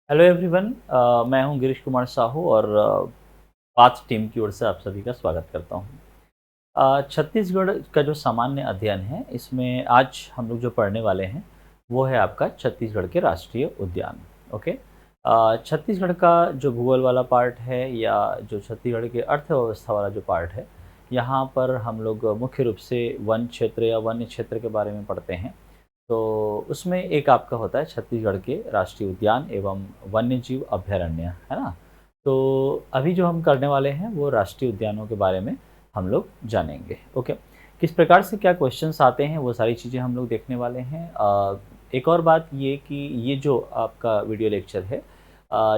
Hello everyone. मैं हूं गिरीश कुमार साहू और पाथ टीम की ओर से आप सभी का स्वागत करता हूं। छत्तीसगढ़ का जो सामान्य अध्ययन है इसमें आज हम लोग जो पढ़ने वाले हैं वो है आपका छत्तीसगढ़ के राष्ट्रीय उद्यान। ओके। छत्तीसगढ़ का जो भूगोल वाला पार्ट है या जो छत्तीसगढ़ के अर्थव्यवस्था वाला जो पार्ट है, यहाँ पर हम लोग मुख्य रूप से वन क्षेत्र या वन्य क्षेत्र के बारे में पढ़ते हैं। तो उसमें एक आपका होता है छत्तीसगढ़ के राष्ट्रीय उद्यान एवं वन्यजीव अभयारण्य, है ना? तो अभी जो हम करने वाले हैं वो राष्ट्रीय उद्यानों के बारे में हम लोग जानेंगे। ओके। किस प्रकार से क्या क्वेश्चंस आते हैं वो सारी चीज़ें हम लोग देखने वाले हैं। एक और बात ये कि ये जो आपका वीडियो लेक्चर है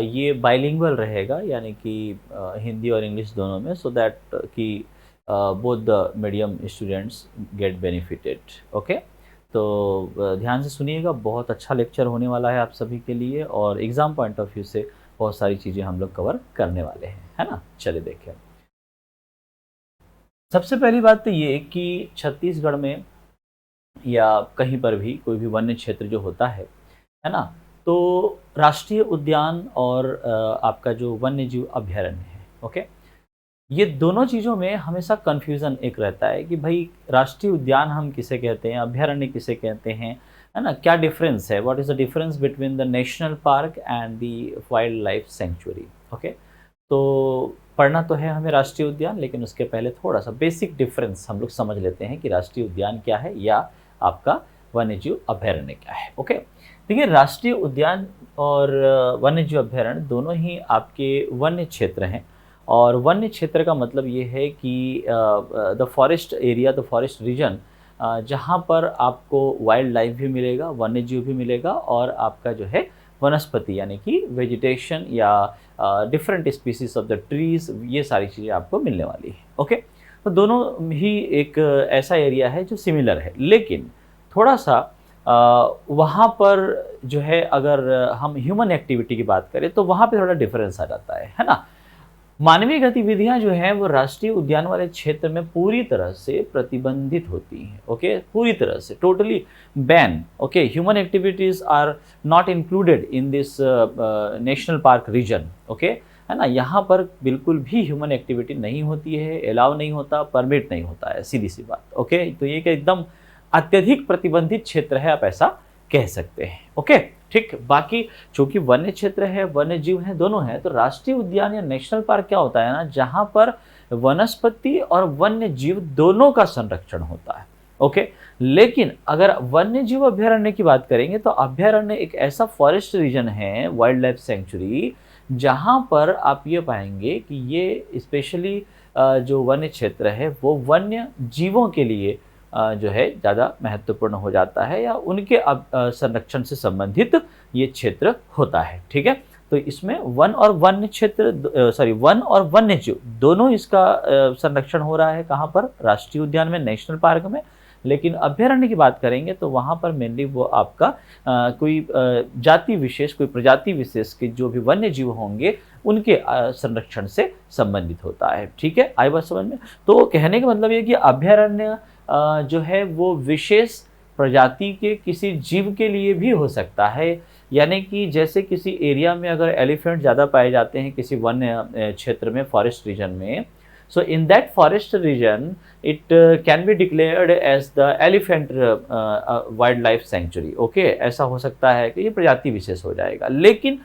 ये बाइलिंगुअल रहेगा, यानी कि हिंदी और इंग्लिश दोनों में, सो दैट कि both the medium students get benefited. Okay. तो ध्यान से सुनिएगा, बहुत अच्छा लेक्चर होने वाला है आप सभी के लिए और एग्ज़ाम पॉइंट ऑफ व्यू से बहुत सारी चीज़ें हम लोग कवर करने वाले हैं, है ना? चलिए देखें। सबसे पहली बात तो ये कि छत्तीसगढ़ में या कहीं पर भी कोई भी वन्य क्षेत्र जो होता है ना? तो राष्ट्रीय उद्यान और आपका जो वन्यजीव अभयारण्य है, ओके? ये दोनों चीज़ों में हमेशा कन्फ्यूज़न एक रहता है कि भाई राष्ट्रीय उद्यान हम किसे कहते हैं, अभयारण्य किसे कहते हैं, है ना? क्या डिफ़रेंस है? What is the difference between the national park and the wild life sanctuary? Okay. तो पढ़ना तो है हमें राष्ट्रीय उद्यान, लेकिन उसके पहले थोड़ा-सा बेसिक डिफ़रेंस हम लोग समझ लेते हैं कि राष्ट्रीय उद्यान क्या है या आपका वन्यजीव अभयारण्य क्या है। ओके। देखिए, राष्ट्रीय उद्यान और वन्यजीव अभयारण्य दोनों ही आपके वन्य क्षेत्र हैं। और वन्य क्षेत्र का मतलब ये है कि the forest area, the forest region, जहाँ पर आपको वाइल्ड लाइफ भी मिलेगा, वन्यजीव भी मिलेगा और आपका जो है वनस्पति यानी कि वेजिटेशन या different species of the trees, ये सारी चीज़ें आपको मिलने वाली है। ओके। तो दोनों ही एक ऐसा एरिया है जो सिमिलर है, लेकिन थोड़ा सा वहाँ पर जो है, अगर हम ह्यूमन एक्टिविटी की बात करें तो वहाँ पे थोड़ा डिफरेंस आ जाता है ना? मानवीय गतिविधियां जो हैं वो राष्ट्रीय उद्यान वाले क्षेत्र में पूरी तरह से प्रतिबंधित होती हैं। ओके, पूरी तरह से totally ban. Okay, human activities are not included in this national park region. Okay, है ना? यहाँ पर बिल्कुल भी ह्यूमन एक्टिविटी नहीं होती है, अलाउ नहीं होता, परमिट नहीं होता है, सीधी सी बात। ओके, तो ये एक एकदम अत्यधिक प्रतिबंधित क्षेत्र है, आप ऐसा कह सकते हैं। ओके, ठीक। बाकी चूंकि वन्य क्षेत्र है, वन्य जीव है, दोनों है, तो राष्ट्रीय उद्यान या नेशनल पार्क क्या होता है ना, जहां पर वनस्पति और वन्य जीव दोनों का संरक्षण होता है। ओके। लेकिन अगर वन्य जीव अभयारण्य की बात करेंगे तो अभयारण्य एक ऐसा फॉरेस्ट रीजन है, वाइल्ड लाइफ सेंचुरी, जहां पर आप ये पाएंगे कि ये स्पेशली जो वन्य क्षेत्र है वो वन्य जीवों के लिए जो है ज़्यादा महत्वपूर्ण हो जाता है या उनके संरक्षण से संबंधित ये क्षेत्र होता है। ठीक है। तो इसमें वन और वन्य क्षेत्र, वन और वन्य जीव दोनों इसका संरक्षण हो रहा है। कहाँ पर? राष्ट्रीय उद्यान में, नेशनल पार्क में। लेकिन अभयारण्य की बात करेंगे तो वहाँ पर मेनली वो आपका कोई जाति विशेष, कोई प्रजाति विशेष के जो भी वन्य जीव होंगे उनके संरक्षण से संबंधित होता है। ठीक है, आई बात समझ में? तो कहने का मतलब ये कि अभयारण्य जो है वो विशेष प्रजाति के किसी जीव के लिए भी हो सकता है। यानी कि जैसे किसी एरिया में अगर एलिफेंट ज़्यादा पाए जाते हैं किसी वन्य क्षेत्र में, फॉरेस्ट रीजन में, so in that forest region it can be declared as the elephant wildlife sanctuary. Okay, ऐसा हो सकता है कि ये प्रजाति विशेष हो जाएगा। लेकिन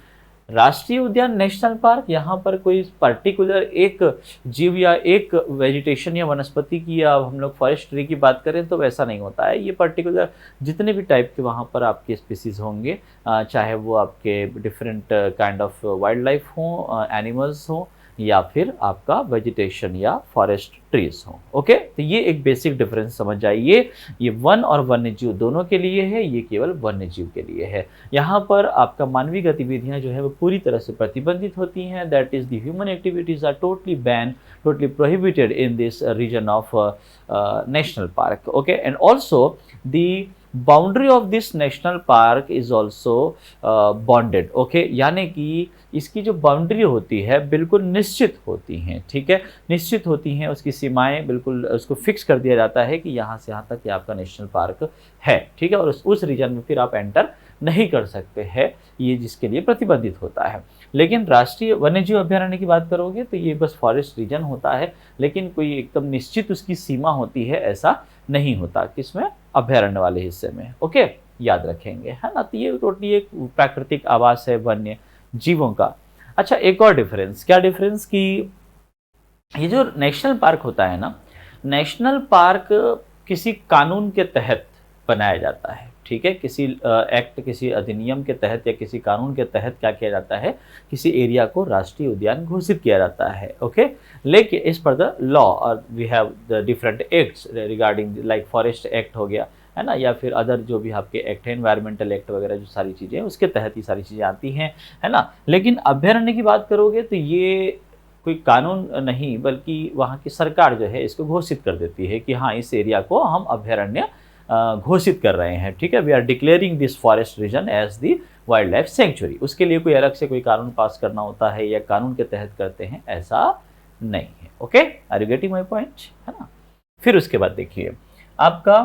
राष्ट्रीय उद्यान, नेशनल पार्क, यहाँ पर कोई पर्टिकुलर एक जीव या एक वेजिटेशन या वनस्पति की या हम लोग फॉरेस्ट ट्री की बात करें तो वैसा नहीं होता है। ये पर्टिकुलर जितने भी टाइप के वहाँ पर आपके स्पीसीज होंगे, चाहे वो आपके different kind of wild life हों, एनिमल्स हों, या फिर आपका वेजिटेशन या फॉरेस्ट ट्रीज हो। ओके, तो ये एक बेसिक डिफरेंस समझ जाइए। ये वन और वन्यजीव दोनों के लिए है, ये केवल वन्यजीव के लिए है। यहाँ पर आपका मानवीय गतिविधियाँ जो है वो पूरी तरह से प्रतिबंधित होती हैं। That is the human activities are totally ban, totally prohibited in this region of national park. Okay, and also the boundary of this national park is also bonded. Okay, यानी कि इसकी जो बाउंड्री होती है बिल्कुल निश्चित होती हैं। ठीक है, निश्चित होती हैं, उसकी सीमाएं बिल्कुल उसको फिक्स कर दिया जाता है कि यहाँ से यहाँ तक ये आपका नेशनल पार्क है। ठीक है, और उस रीजन में फिर आप एंटर नहीं कर सकते हैं, ये जिसके लिए प्रतिबंधित होता है। लेकिन राष्ट्रीय वन्यजीव अभयारण्य की बात करोगे तो ये बस फॉरेस्ट रीजन होता है, लेकिन कोई एकदम निश्चित उसकी सीमा होती है ऐसा नहीं होता, किसमें, अभयारण्य वाले हिस्से में। ओके, याद रखेंगे, है ना। तो ये टोटली एक प्राकृतिक आवास है वन्य जीवों का। अच्छा, एक और डिफरेंस, क्या डिफरेंस कि ये जो नेशनल पार्क होता है ना, नेशनल पार्क किसी कानून के तहत बनाया जाता है, ठीक है, किसी एक्ट, किसी अधिनियम के तहत या किसी कानून के तहत क्या किया जाता है, किसी एरिया को राष्ट्रीय उद्यान घोषित किया जाता है। ओके, लेकिन इस पर द लॉ और we have the different acts regarding, like forest act हो गया, है ना, या फिर अदर जो भी आपके एक्ट है, एनवायरमेंटल एक्ट वगैरह, जो सारी चीज़ें हैं उसके तहत ये सारी चीज़ें आती हैं, है ना। लेकिन अभयारण्य की बात करोगे तो ये कोई कानून नहीं, बल्कि वहाँ की सरकार जो है इसको घोषित कर देती है कि हाँ, इस एरिया को हम अभयारण्य घोषित कर रहे हैं, ठीक है, we are declaring this forest region as the wildlife sanctuary. उसके लिए कोई अलग से कोई कानून पास करना होता है या कानून के तहत करते हैं, ऐसा नहीं है। Okay, are you getting my point, है ना। फिर उसके बाद देखिए आपका,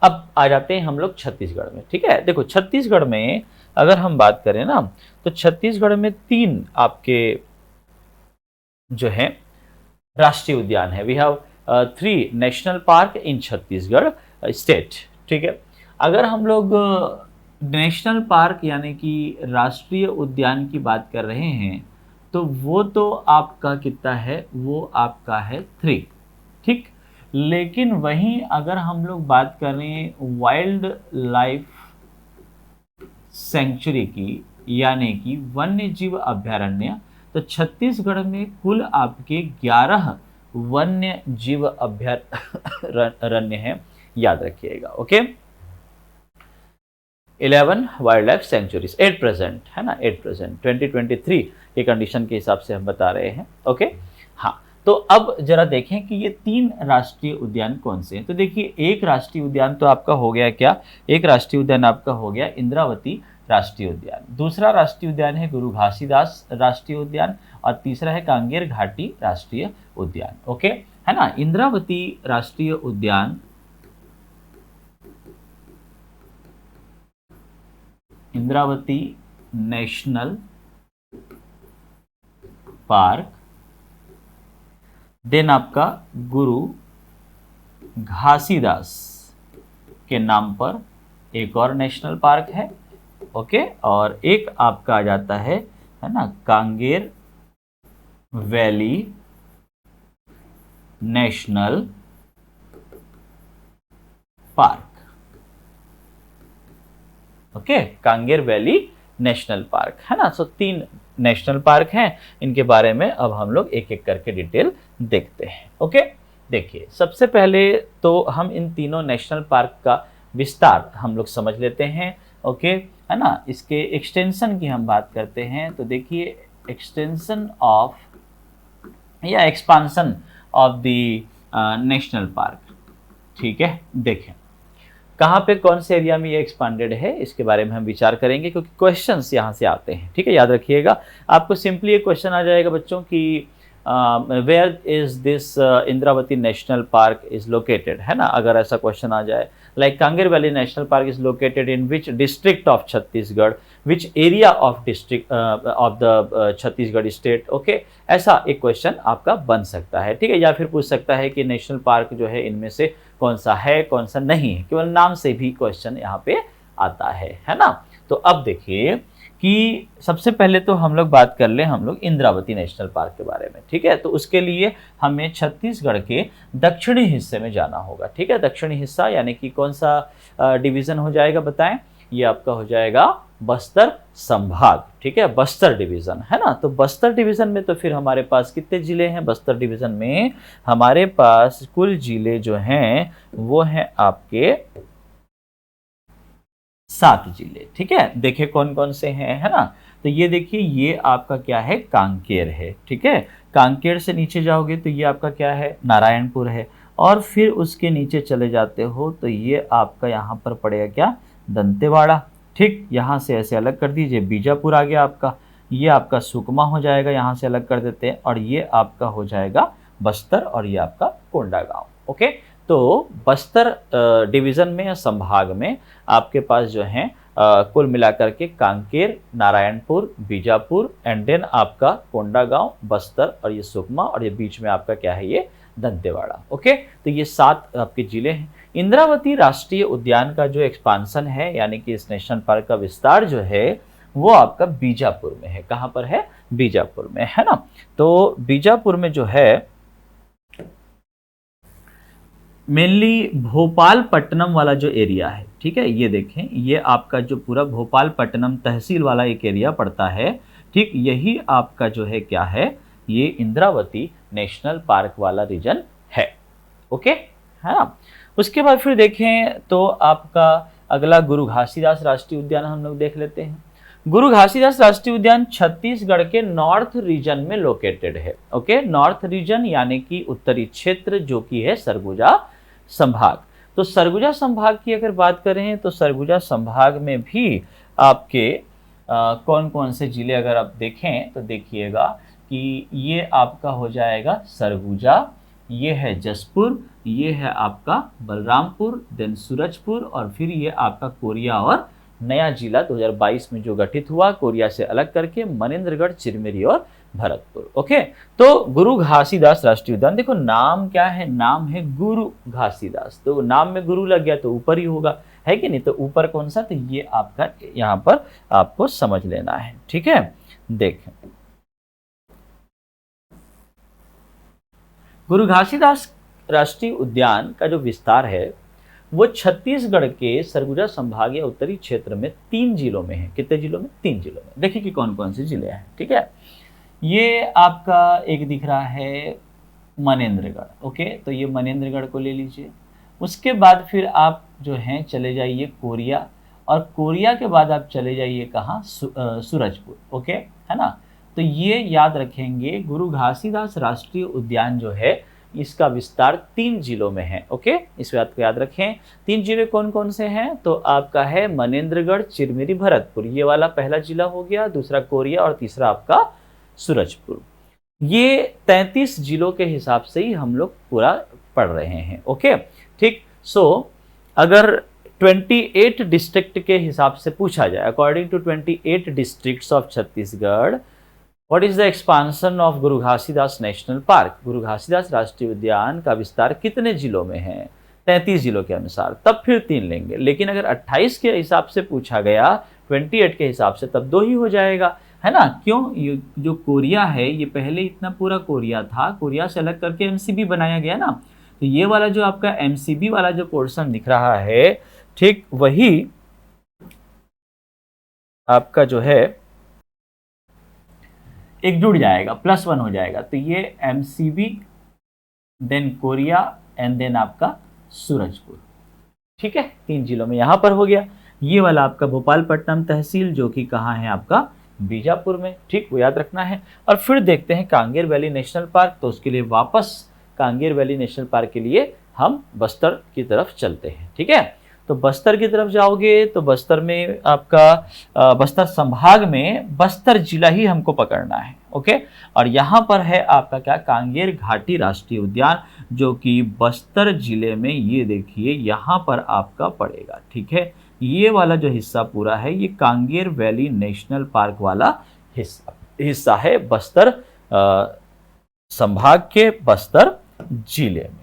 अब आ जाते हैं हम लोग छत्तीसगढ़ में, ठीक है। देखो छत्तीसगढ़ में अगर हम बात करें ना, तो छत्तीसगढ़ में 3 आपके जो है राष्ट्रीय उद्यान है। We have 3 national park in Chhattisgarh state, ठीक है। अगर हम लोग नेशनल पार्क यानी कि राष्ट्रीय उद्यान की बात कर रहे हैं, तो वो तो आपका कितना है, वो आपका है 3, ठीक। लेकिन वहीं अगर हम लोग बात करें वाइल्ड लाइफ सेंचुरी की, यानी कि वन्य जीव अभयारण्य, तो छत्तीसगढ़ में कुल आपके 11 वन्य जीव अभयारण्य हैं, याद रखिएगा। Okay, 11 wild life sanctuaries at present, है ना, एट प्रेजेंट 2023 के कंडीशन के हिसाब से हम बता रहे हैं। ओके, हाँ, तो अब जरा देखें कि ये 3 राष्ट्रीय उद्यान कौन से हैं। तो देखिए, एक राष्ट्रीय उद्यान तो आपका हो गया क्या, एक राष्ट्रीय उद्यान आपका हो गया इंद्रावती राष्ट्रीय उद्यान, दूसरा राष्ट्रीय उद्यान है गुरु घासीदास राष्ट्रीय उद्यान, और तीसरा है कांगेर घाटी राष्ट्रीय उद्यान। ओके, है ना। इंद्रावती राष्ट्रीय उद्यान, इंद्रावती नेशनल पार्क, देन आपका गुरु घासीदास के नाम पर एक और नेशनल पार्क है। ओके, और एक आपका आ जाता है ना, Kanger valley national park. Okay, Kanger valley national park, है ना। सो 3 नेशनल पार्क हैं, इनके बारे में अब हम लोग एक एक करके डिटेल देखते हैं। ओके, देखिए सबसे पहले तो हम इन तीनों नेशनल पार्क का विस्तार हम लोग समझ लेते हैं। ओके, है ना। इसके एक्सटेंशन की हम बात करते हैं, तो देखिए एक्सटेंशन ऑफ या expansion of the national park, ठीक है। देखें कहाँ पे कौन से एरिया में ये एक्सपांडेड है, इसके बारे में हम विचार करेंगे, क्योंकि क्वेश्चंस यहाँ से आते हैं, ठीक है। याद रखिएगा, आपको सिंपली एक क्वेश्चन आ जाएगा बच्चों कि where is this Indravati national park is located, है ना। अगर ऐसा क्वेश्चन आ जाए, like Kanger valley national park is located in which district of Chhattisgarh, which area of district of the Chhattisgarh state. Okay, ऐसा एक क्वेश्चन आपका बन सकता है, ठीक है। या फिर पूछ सकता है कि नेशनल पार्क जो है इनमें से कौन सा है, कौन सा नहीं है, केवल नाम से भी क्वेश्चन यहाँ पे आता है ना। तो अब देखिए कि सबसे पहले तो हम लोग बात कर ले हम लोग इंद्रावती नेशनल पार्क के बारे में, ठीक है। तो उसके लिए हमें छत्तीसगढ़ के दक्षिणी हिस्से में जाना होगा, ठीक है। दक्षिणी हिस्सा यानी कि कौन सा डिवीजन हो जाएगा बताएं, ये आपका हो जाएगा बस्तर संभाग, ठीक है, बस्तर डिवीजन, है ना। तो बस्तर डिवीजन में तो फिर हमारे पास कितने जिले हैं, बस्तर डिवीजन में हमारे पास कुल जिले जो हैं वो हैं आपके 7 जिले, ठीक है। देखिए कौन कौन से हैं, है ना। तो ये देखिए, ये आपका क्या है, कांकेर है, ठीक है। कांकेर से नीचे जाओगे तो ये आपका क्या है, नारायणपुर है, और फिर उसके नीचे चले जाते हो तो ये आपका यहाँ पर पड़ेगा क्या, दंतेवाड़ा, ठीक। यहाँ से ऐसे अलग कर दीजिए, बीजापुर आ गया आपका, ये आपका सुकमा हो जाएगा, यहाँ से अलग कर देते हैं, और ये आपका हो जाएगा बस्तर, और ये आपका कोंडागांव। ओके, तो बस्तर डिवीज़न में या संभाग में आपके पास जो है कुल मिलाकर के कांकेर, नारायणपुर, बीजापुर एंड देन आपका कोंडागांव, बस्तर और ये सुकमा और ये बीच में आपका क्या है ये दंतेवाड़ा। ओके, तो ये 7 आपके जिले हैं। इंद्रावती राष्ट्रीय उद्यान का जो एक्सपांसन है यानी कि इस नेशनल पार्क का विस्तार जो है वो आपका बीजापुर में है। कहां पर है? बीजापुर में, है ना। तो बीजापुर में जो है मेनली भोपालपट्टनम वाला जो एरिया है, ठीक है, ये देखें, ये आपका जो पूरा भोपालपट्टनम तहसील वाला एक एरिया पड़ता है, ठीक, यही आपका जो है क्या है, ये इंद्रावती नेशनल पार्क वाला रीजन है। ओके, है ना। उसके बाद फिर देखें तो आपका अगला गुरु घासीदास राष्ट्रीय उद्यान हम लोग देख लेते हैं। गुरु घासीदास राष्ट्रीय उद्यान छत्तीसगढ़ के नॉर्थ रीजन में लोकेटेड है। ओके, नॉर्थ रीजन यानी कि उत्तरी क्षेत्र जो कि है सरगुजा संभाग। तो सरगुजा संभाग की अगर बात करें तो सरगुजा संभाग में भी आपके कौन कौन से जिले अगर आप देखें तो देखिएगा कि ये आपका हो जाएगा सरगुजा, ये है जसपुर, ये है आपका बलरामपुर, देन सूरजपुर और फिर ये आपका कोरिया और नया जिला 2022 में जो गठित हुआ कोरिया से अलग करके मनेन्द्रगढ़, चिरमिरी और भरतपुर। ओके, तो गुरु घासीदास राष्ट्रीय उद्यान, देखो नाम क्या है, नाम है गुरु घासीदास, तो नाम में गुरु लग गया तो ऊपर ही होगा, है कि नहीं। तो ऊपर कौन सा, तो ये आपका यहां पर आपको समझ लेना है, ठीक है। देखें, गुरु घासीदास राष्ट्रीय उद्यान का जो विस्तार है वो छत्तीसगढ़ के सरगुजा संभाग या उत्तरी क्षेत्र में 3 जिलों में है। कितने जिलों में? 3 जिलों में। देखिए कि कौन कौन से जिले हैं, ठीक है। ये आपका एक दिख रहा है मनेन्द्रगढ़। ओके, तो ये मनेन्द्रगढ़ को ले लीजिए। उसके बाद फिर आप जो हैं चले जाइए कोरिया, और कोरिया के बाद आप चले जाइए कहाँ, सूरजपुर। ओके, है ना। तो ये याद रखेंगे, गुरु घासीदास राष्ट्रीय उद्यान जो है इसका विस्तार 3 जिलों में है। ओके, इस बात को याद रखें। 3 जिले कौन कौन से हैं, तो आपका है मनेन्द्रगढ़, चिरमिरी, भरतपुर, ये वाला पहला जिला हो गया, दूसरा कोरिया और तीसरा आपका सूरजपुर। ये 33 जिलों के हिसाब से ही हम लोग पूरा पढ़ रहे हैं। ओके, ठीक। सो अगर 28 डिस्ट्रिक्ट के हिसाब से पूछा जाए, according to 28 districts of Chhattisgarh, what is the expansion of Guru Ghasidas national park, गुरु घासीदास राष्ट्रीय उद्यान का विस्तार कितने जिलों में है, 33 जिलों के अनुसार, तब फिर 3 लेंगे। लेकिन अगर 28 के हिसाब से पूछा गया, 28 के हिसाब से, तब 2 ही हो जाएगा, है ना। क्यों? ये जो कोरिया है ये पहले इतना पूरा कोरिया था, कोरिया से अलग करके एमसीबी बनाया गया ना, तो ये वाला जो आपका एमसीबी वाला जो पोर्शन दिख रहा है, ठीक, वही आपका जो है एक जुड़ जाएगा, +1 हो जाएगा। तो ये MCB, then Koriya and then आपका सूरजपुर, ठीक है, 3 जिलों में यहां पर हो गया। ये वाला आपका भोपालपट्टनम तहसील जो कि कहाँ है आपका बीजापुर में, ठीक, वो याद रखना है। और फिर देखते हैं कांगेर वैली नेशनल पार्क, तो उसके लिए वापस कांगेर वैली नेशनल पार्क के लिए हम बस्तर की तरफ चलते हैं, ठीक है। तो बस्तर की तरफ जाओगे तो बस्तर में आपका बस्तर संभाग में बस्तर जिला ही हमको पकड़ना है। ओके, और यहाँ पर है आपका क्या, कांगेर घाटी राष्ट्रीय उद्यान, जो कि बस्तर जिले में, ये देखिए यहाँ पर आपका पड़ेगा, ठीक है। ये वाला जो हिस्सा पूरा है ये कांगेर वैली नेशनल पार्क वाला हिस्सा है बस्तर संभाग के बस्तर जिले में।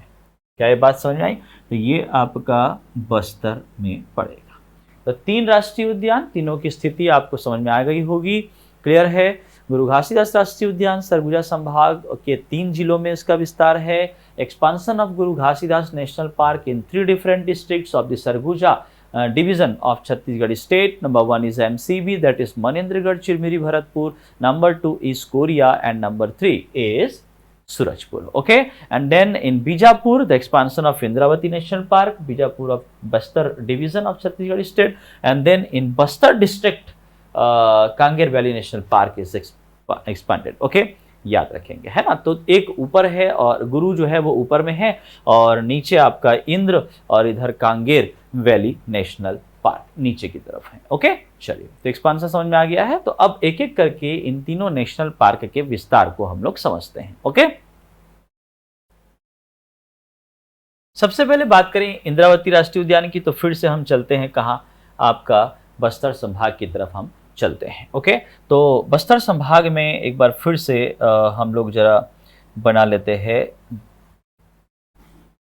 क्या ये बात समझ आई? तो ये आपका बस्तर में पड़ेगा। तो 3 राष्ट्रीय उद्यान, तीनों की स्थिति आपको समझ में आ गई होगी, क्लियर है। गुरु घासीदास राष्ट्रीय उद्यान सरगुजा संभाग के 3 जिलों में इसका विस्तार है। Expansion of Guru Ghasidas national park in 3 different districts of the Surguja division of Chhattisgarh state. Number 1 is MCB, that is Manindragarh, Chirmiri, Bharatpur. Number 2 is Korea, and number 3 is Surajpur. Okay, and then in Bijapur, the expansion of Indravati National Park, Bijapur of Bastar division of Chhattisgarh state, and then in Bastar district, Kanger Valley National Park is expanded. Okay, याद रखेंगे, है ना। तो एक ऊपर है और गुरु जो है वो ऊपर में है, और नीचे आपका इंद्र और इधर कांगेर वैली नेशनल पार्क नीचे की तरफ है। ओके, चलिए, तो एक्सपांशन समझ में आ गया है। तो अब एक एक करके इन तीनों नेशनल पार्क के विस्तार को हम लोग समझते हैं। ओके, सबसे पहले बात करें इंद्रावती राष्ट्रीय उद्यान की, तो फिर से हम चलते हैं कहाँ, आपका बस्तर संभाग की तरफ हम चलते हैं। ओके, तो बस्तर संभाग में एक बार फिर से हम लोग जरा बना लेते हैं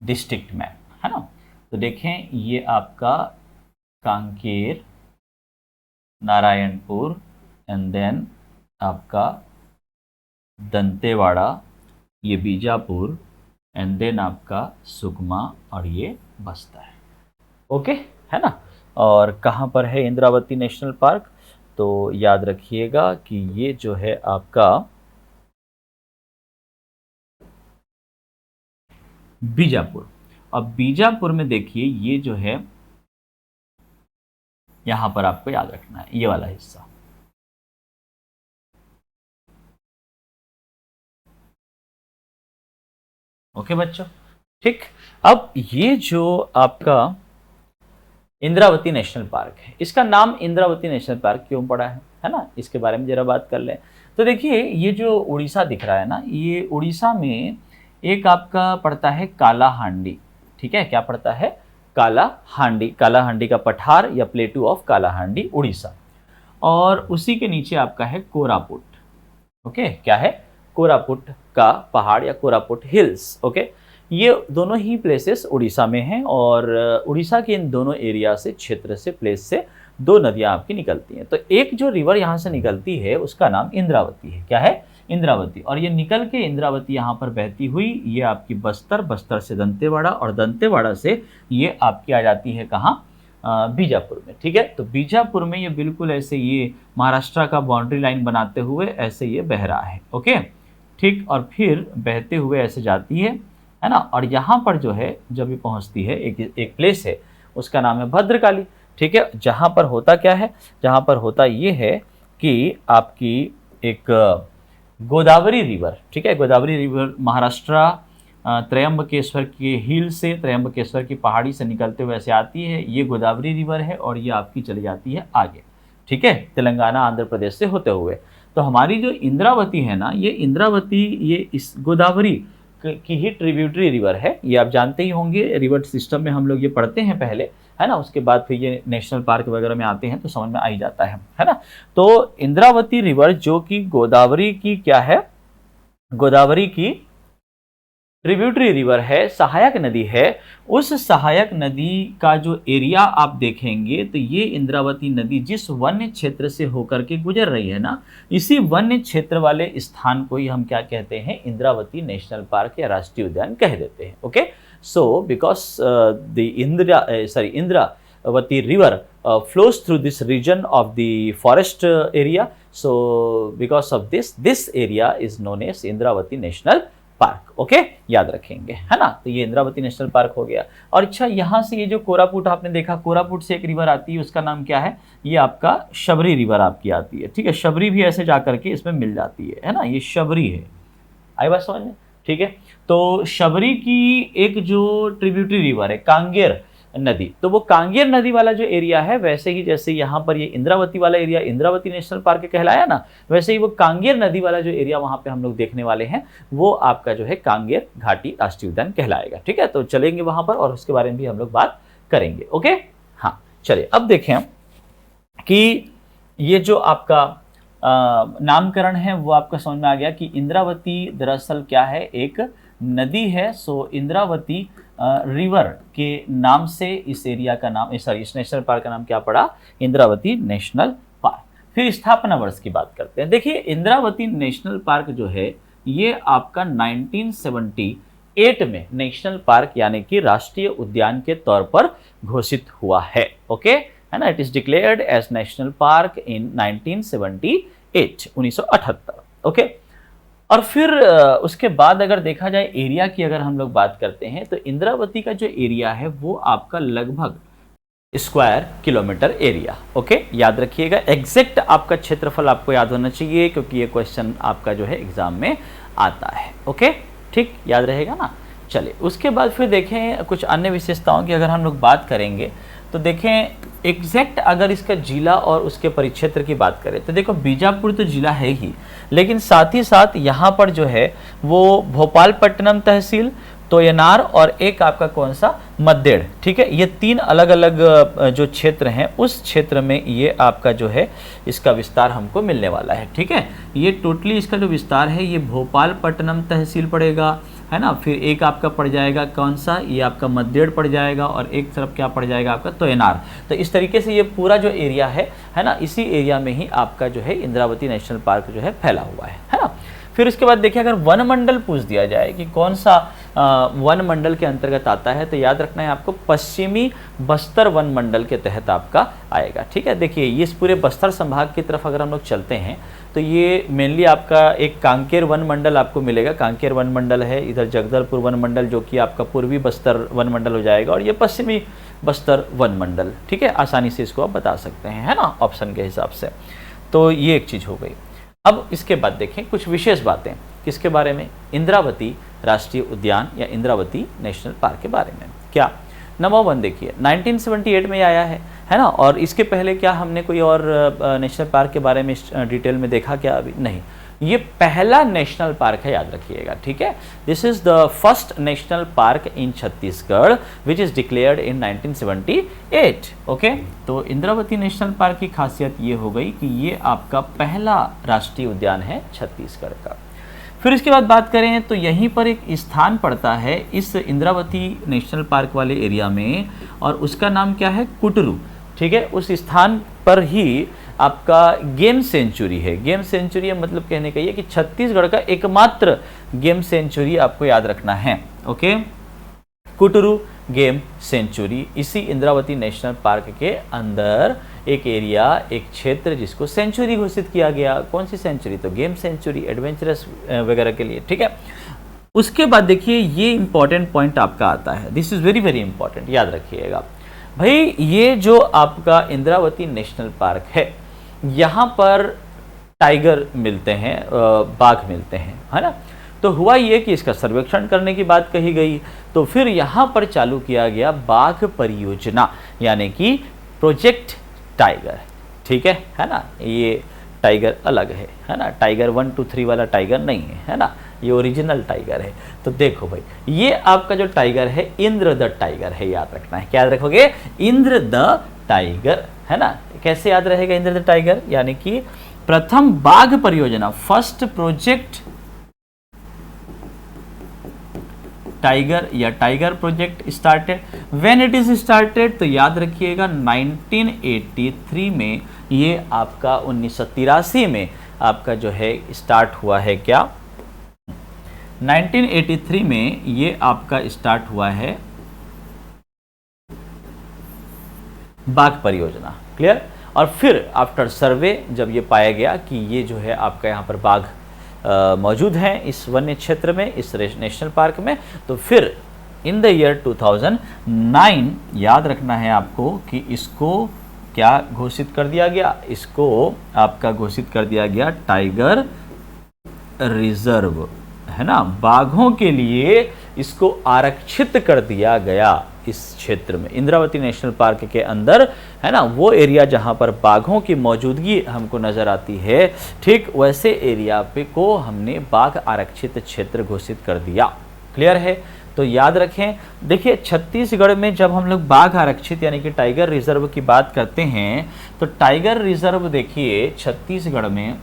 डिस्ट्रिक्ट मैप, है ना। तो देखें, ये आपका कांकेर, नारायणपुर एंड देन आपका दंतेवाड़ा, ये बीजापुर एंड देन आपका सुकमा और ये बस्तर। ओके, है ना। और कहाँ पर है इंद्रावती नेशनल पार्क, तो याद रखिएगा कि ये जो है आपका बीजापुर। अब बीजापुर में देखिए, ये जो है यहां पर आपको याद रखना है ये वाला हिस्सा। ओके बच्चों, ठीक। अब ये जो आपका इंद्रावती नेशनल पार्क है, इसका नाम इंद्रावती नेशनल पार्क क्यों पड़ा है ना, इसके बारे में जरा बात कर लें। तो देखिए, ये जो उड़ीसा दिख रहा है ना, ये उड़ीसा में एक आपका पड़ता है कालाहांडी। ठीक है, क्या पड़ता है? कालाहांडी। कालाहांडी का पठार या प्लेटू ऑफ कालाहांडी, उड़ीसा। और उसी के नीचे आपका है कोरापुट। ओके, क्या है? कोरापुट का पहाड़ या कोरापुट हिल्स। ओके, ये दोनों ही प्लेसेस उड़ीसा में हैं और उड़ीसा के इन दोनों एरिया से, क्षेत्र से, प्लेस से दो नदियां आपकी निकलती हैं। तो एक जो रिवर यहाँ से निकलती है उसका नाम इंद्रावती है। क्या है? इंद्रावती। और ये निकल के इंद्रावती यहाँ पर बहती हुई ये आपकी बस्तर, बस्तर से दंतेवाड़ा और दंतेवाड़ा से ये आपकी आ जाती है कहाँ? बीजापुर में। ठीक है, तो बीजापुर में ये बिल्कुल ऐसे ये महाराष्ट्र का बाउंड्री लाइन बनाते हुए ऐसे ये बह रहा है। ओके, ठीक। और फिर बहते हुए ऐसे जाती है ना। और यहाँ पर जो है जब ये पहुँचती है, एक प्लेस है उसका नाम है भद्रकाली। ठीक है, जहाँ पर होता क्या है? जहाँ पर होता ये है कि आपकी एक गोदावरी रिवर, ठीक है, गोदावरी रिवर महाराष्ट्र त्रयंबकेश्वर के हिल से, त्रयंबकेश्वर की पहाड़ी से निकलते हुए ऐसे आती है। ये गोदावरी रिवर है और ये आपकी चली जाती है आगे, ठीक है, तेलंगाना आंध्र प्रदेश से होते हुए। तो हमारी जो इंद्रावती है ना, ये इंद्रावती ये इस गोदावरी की ही ट्रिब्यूटरी रिवर है। ये आप जानते ही होंगे, रिवर सिस्टम में हम लोग ये पढ़ते हैं पहले, है ना। उसके बाद फिर ये नेशनल पार्क वगैरह में आते हैं तो समझ में आ ही जाता है ना। तो इंद्रावती रिवर जो कि गोदावरी की क्या है? गोदावरी की ट्रिब्यूटरी रिवर है, सहायक नदी है। उस सहायक नदी का जो एरिया आप देखेंगे तो ये इंद्रावती नदी जिस वन्य क्षेत्र से होकर के गुजर रही है ना, इसी वन्य क्षेत्र वाले स्थान को ही हम क्या कहते हैं? इंद्रावती नेशनल पार्क या राष्ट्रीय उद्यान कह देते हैं। Okay, so because the Indravati river flows through this region of the forest area, so because of this area is known as Indravati national park. Okay, याद रखेंगे, है ना। तो ये इंद्रावती नेशनल पार्क हो गया। और अच्छा, यहाँ से ये जो कोरापुट आपने देखा, कोरापुट से एक रिवर आती है, उसका नाम क्या है? ये आपका शबरी रिवर आपकी आती है। ठीक है, शबरी भी ऐसे जा करके इसमें मिल जाती है ना। ये शबरी है, आई बात समझ में? ठीक है, तो शबरी की एक जो ट्रिब्यूटरी रिवर है कांगेर नदी, तो वो कांगेर नदी वाला जो एरिया है, वैसे ही जैसे यहाँ पर ये इंद्रावती वाला एरिया इंद्रावती नेशनल पार्क कहलाया ना, वैसे ही वो कांगेर नदी वाला जो एरिया वहाँ पे हम लोग देखने वाले हैं, वो आपका जो है कांगेर घाटी राष्ट्रीय उद्यान कहलाएगा। ठीक है, तो चलेंगे वहाँ पर और उसके बारे में भी हम लोग बात करेंगे। ओके, हाँ, चलिए अब देखें कि ये जो आपका नामकरण है वो आपका समझ में आ गया कि इंद्रावती दरअसल क्या है? एक नदी है। सो इंद्रावती रिवर के नाम से इस एरिया का नाम, इस नेशनल पार्क का नाम क्या पड़ा? Indravati national park. फिर स्थापना वर्ष की बात करते हैं। देखिए, इंद्रावती नेशनल पार्क जो है ये आपका 1978 में नेशनल पार्क यानी कि राष्ट्रीय उद्यान के तौर पर घोषित हुआ है। ओके, है ना। It is declared as national park in 1978। ओके, और फिर उसके बाद अगर देखा जाए एरिया की, अगर हम लोग बात करते हैं तो इंद्रावती का जो एरिया है वो आपका लगभग स्क्वायर किलोमीटर एरिया। ओके, याद रखिएगा, एग्जैक्ट आपका क्षेत्रफल आपको याद होना चाहिए क्योंकि ये क्वेश्चन आपका जो है एग्जाम में आता है। ओके, ठीक, याद रहेगा ना। चलिए उसके बाद फिर देखें कुछ अन्य विशेषताओं की अगर हम लोग बात करेंगे तो देखें एग्जैक्ट अगर इसका जिला और उसके परिक्षेत्र की बात करें तो देखो बीजापुर तो जिला है ही, लेकिन साथ ही साथ यहाँ पर जो है वो भोपालपट्टनम तहसील, तोयनार और एक आपका कौन सा, मद्देड़। ठीक है, ये 3 अलग अलग जो क्षेत्र हैं उस क्षेत्र में ये आपका जो है इसका विस्तार हमको मिलने वाला है। ठीक है, ये टोटली इसका जो विस्तार है ये भोपालपट्टनम तहसील पड़ेगा, है ना। फिर एक आपका पड़ जाएगा कौन सा, ये आपका मद्देड़ पड़ जाएगा, और एक तरफ क्या पड़ जाएगा आपका, तोयनार। तो इस तरीके से ये पूरा जो एरिया है ना, इसी एरिया में ही आपका जो है इंद्रावती नेशनल पार्क जो है फैला हुआ है ना। फिर उसके बाद देखिए, अगर वन मंडल पूछ दिया जाए कि कौन सा वन मंडल के अंतर्गत आता है, तो याद रखना है आपको पश्चिमी बस्तर वन मंडल के तहत आपका आएगा। ठीक है, देखिए ये इस पूरे बस्तर संभाग की तरफ अगर हम लोग चलते हैं तो ये मेनली आपका एक कांकेर वन मंडल आपको मिलेगा। कांकेर वन मंडल है, इधर जगदलपुर वन मंडल जो कि आपका पूर्वी बस्तर वन मंडल हो जाएगा, और ये पश्चिमी बस्तर वन मंडल। ठीक है, आसानी से इसको आप बता सकते हैं, है ना, ऑप्शन के हिसाब से। तो ये एक चीज़ हो गई। अब इसके बाद देखें कुछ विशेष बातें किसके बारे में, इंद्रावती राष्ट्रीय उद्यान या इंद्रावती नेशनल पार्क के बारे में। क्या, नंबर 1 देखिए 1978 में आया है ना। और इसके पहले क्या हमने कोई और नेशनल पार्क के बारे में डिटेल में देखा क्या, अभी नहीं। ये पहला नेशनल पार्क है, याद रखिएगा। ठीक है, this is the first national park in Chhattisgarh which is declared in 1978। Okay, तो इंद्रावती नेशनल पार्क की खासियत ये हो गई कि ये आपका पहला राष्ट्रीय उद्यान है छत्तीसगढ़ का। फिर इसके बाद बात करें तो यहीं पर एक स्थान पड़ता है इस इंद्रावती नेशनल पार्क वाले एरिया में, और उसका नाम क्या है, कुटरू। ठीक है, उस स्थान पर ही आपका गेम सेंचुरी है। गेम सेंचुरी मतलब कहने का ये कि छत्तीसगढ़ का एकमात्र गेम सेंचुरी आपको याद रखना है। ओके, कुटरू गेम सेंचुरी, इसी इंद्रावती नेशनल पार्क के अंदर एक एरिया, एक क्षेत्र जिसको सेंचुरी घोषित किया गया। कौन सी सेंचुरी, तो गेम सेंचुरी, एडवेंचरस वगैरह के लिए। ठीक है, उसके बाद देखिए ये इंपॉर्टेंट पॉइंट आपका आता है, this is very very important, याद रखिएगा भाई। ये जो आपका इंद्रावती नेशनल पार्क है, यहाँ पर टाइगर मिलते हैं, बाघ मिलते हैं, है ना। तो हुआ ये कि इसका सर्वेक्षण करने की बात कही गई, तो फिर यहाँ पर चालू किया गया बाघ परियोजना, यानी कि प्रोजेक्ट टाइगर। ठीक है ना। ये टाइगर अलग है ना, टाइगर 1, 2, 3 वाला टाइगर नहीं है ना, ये ओरिजिनल टाइगर है। तो देखो भाई, ये आपका जो टाइगर है इंद्र द टाइगर है, याद रखना है। क्या याद रखोगे, इंद्र द टाइगर, है ना। कैसे याद रहेगा इंद्र द टाइगर, यानी कि प्रथम बाघ परियोजना, फर्स्ट प्रोजेक्ट टाइगर या tiger project started, when it is started, तो याद रखिएगा 1983 में, ये आपका 1983 में आपका जो है स्टार्ट हुआ है। क्या, 1983 में ये आपका स्टार्ट हुआ है बाघ परियोजना। क्लियर। और फिर आफ्टर सर्वे जब ये पाया गया कि ये जो है आपका यहाँ पर बाघ मौजूद हैं इस वन्य क्षेत्र में, इस नेशनल पार्क में, तो फिर इन द ईयर 2009 याद रखना है आपको कि इसको क्या घोषित कर दिया गया, इसको आपका घोषित कर दिया गया टाइगर रिजर्व, है ना। बाघों के लिए इसको आरक्षित कर दिया गया इस क्षेत्र में, इंद्रावती नेशनल पार्क के अंदर, है ना। वो एरिया जहां पर बाघों की मौजूदगी हमको नजर आती है, ठीक वैसे एरिया पे को हमने बाघ आरक्षित क्षेत्र घोषित कर दिया। क्लियर है। तो याद रखें, देखिए छत्तीसगढ़ में जब हम लोग बाघ आरक्षित यानी कि टाइगर रिजर्व की बात करते हैं, तो टाइगर रिजर्व देखिए छत्तीसगढ़ में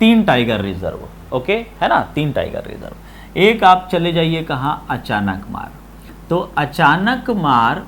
3 टाइगर रिजर्व, ओके, है ना, 3 टाइगर रिजर्व। एक आप चले जाइए कहाँ, अचानक मार। तो अचानक मार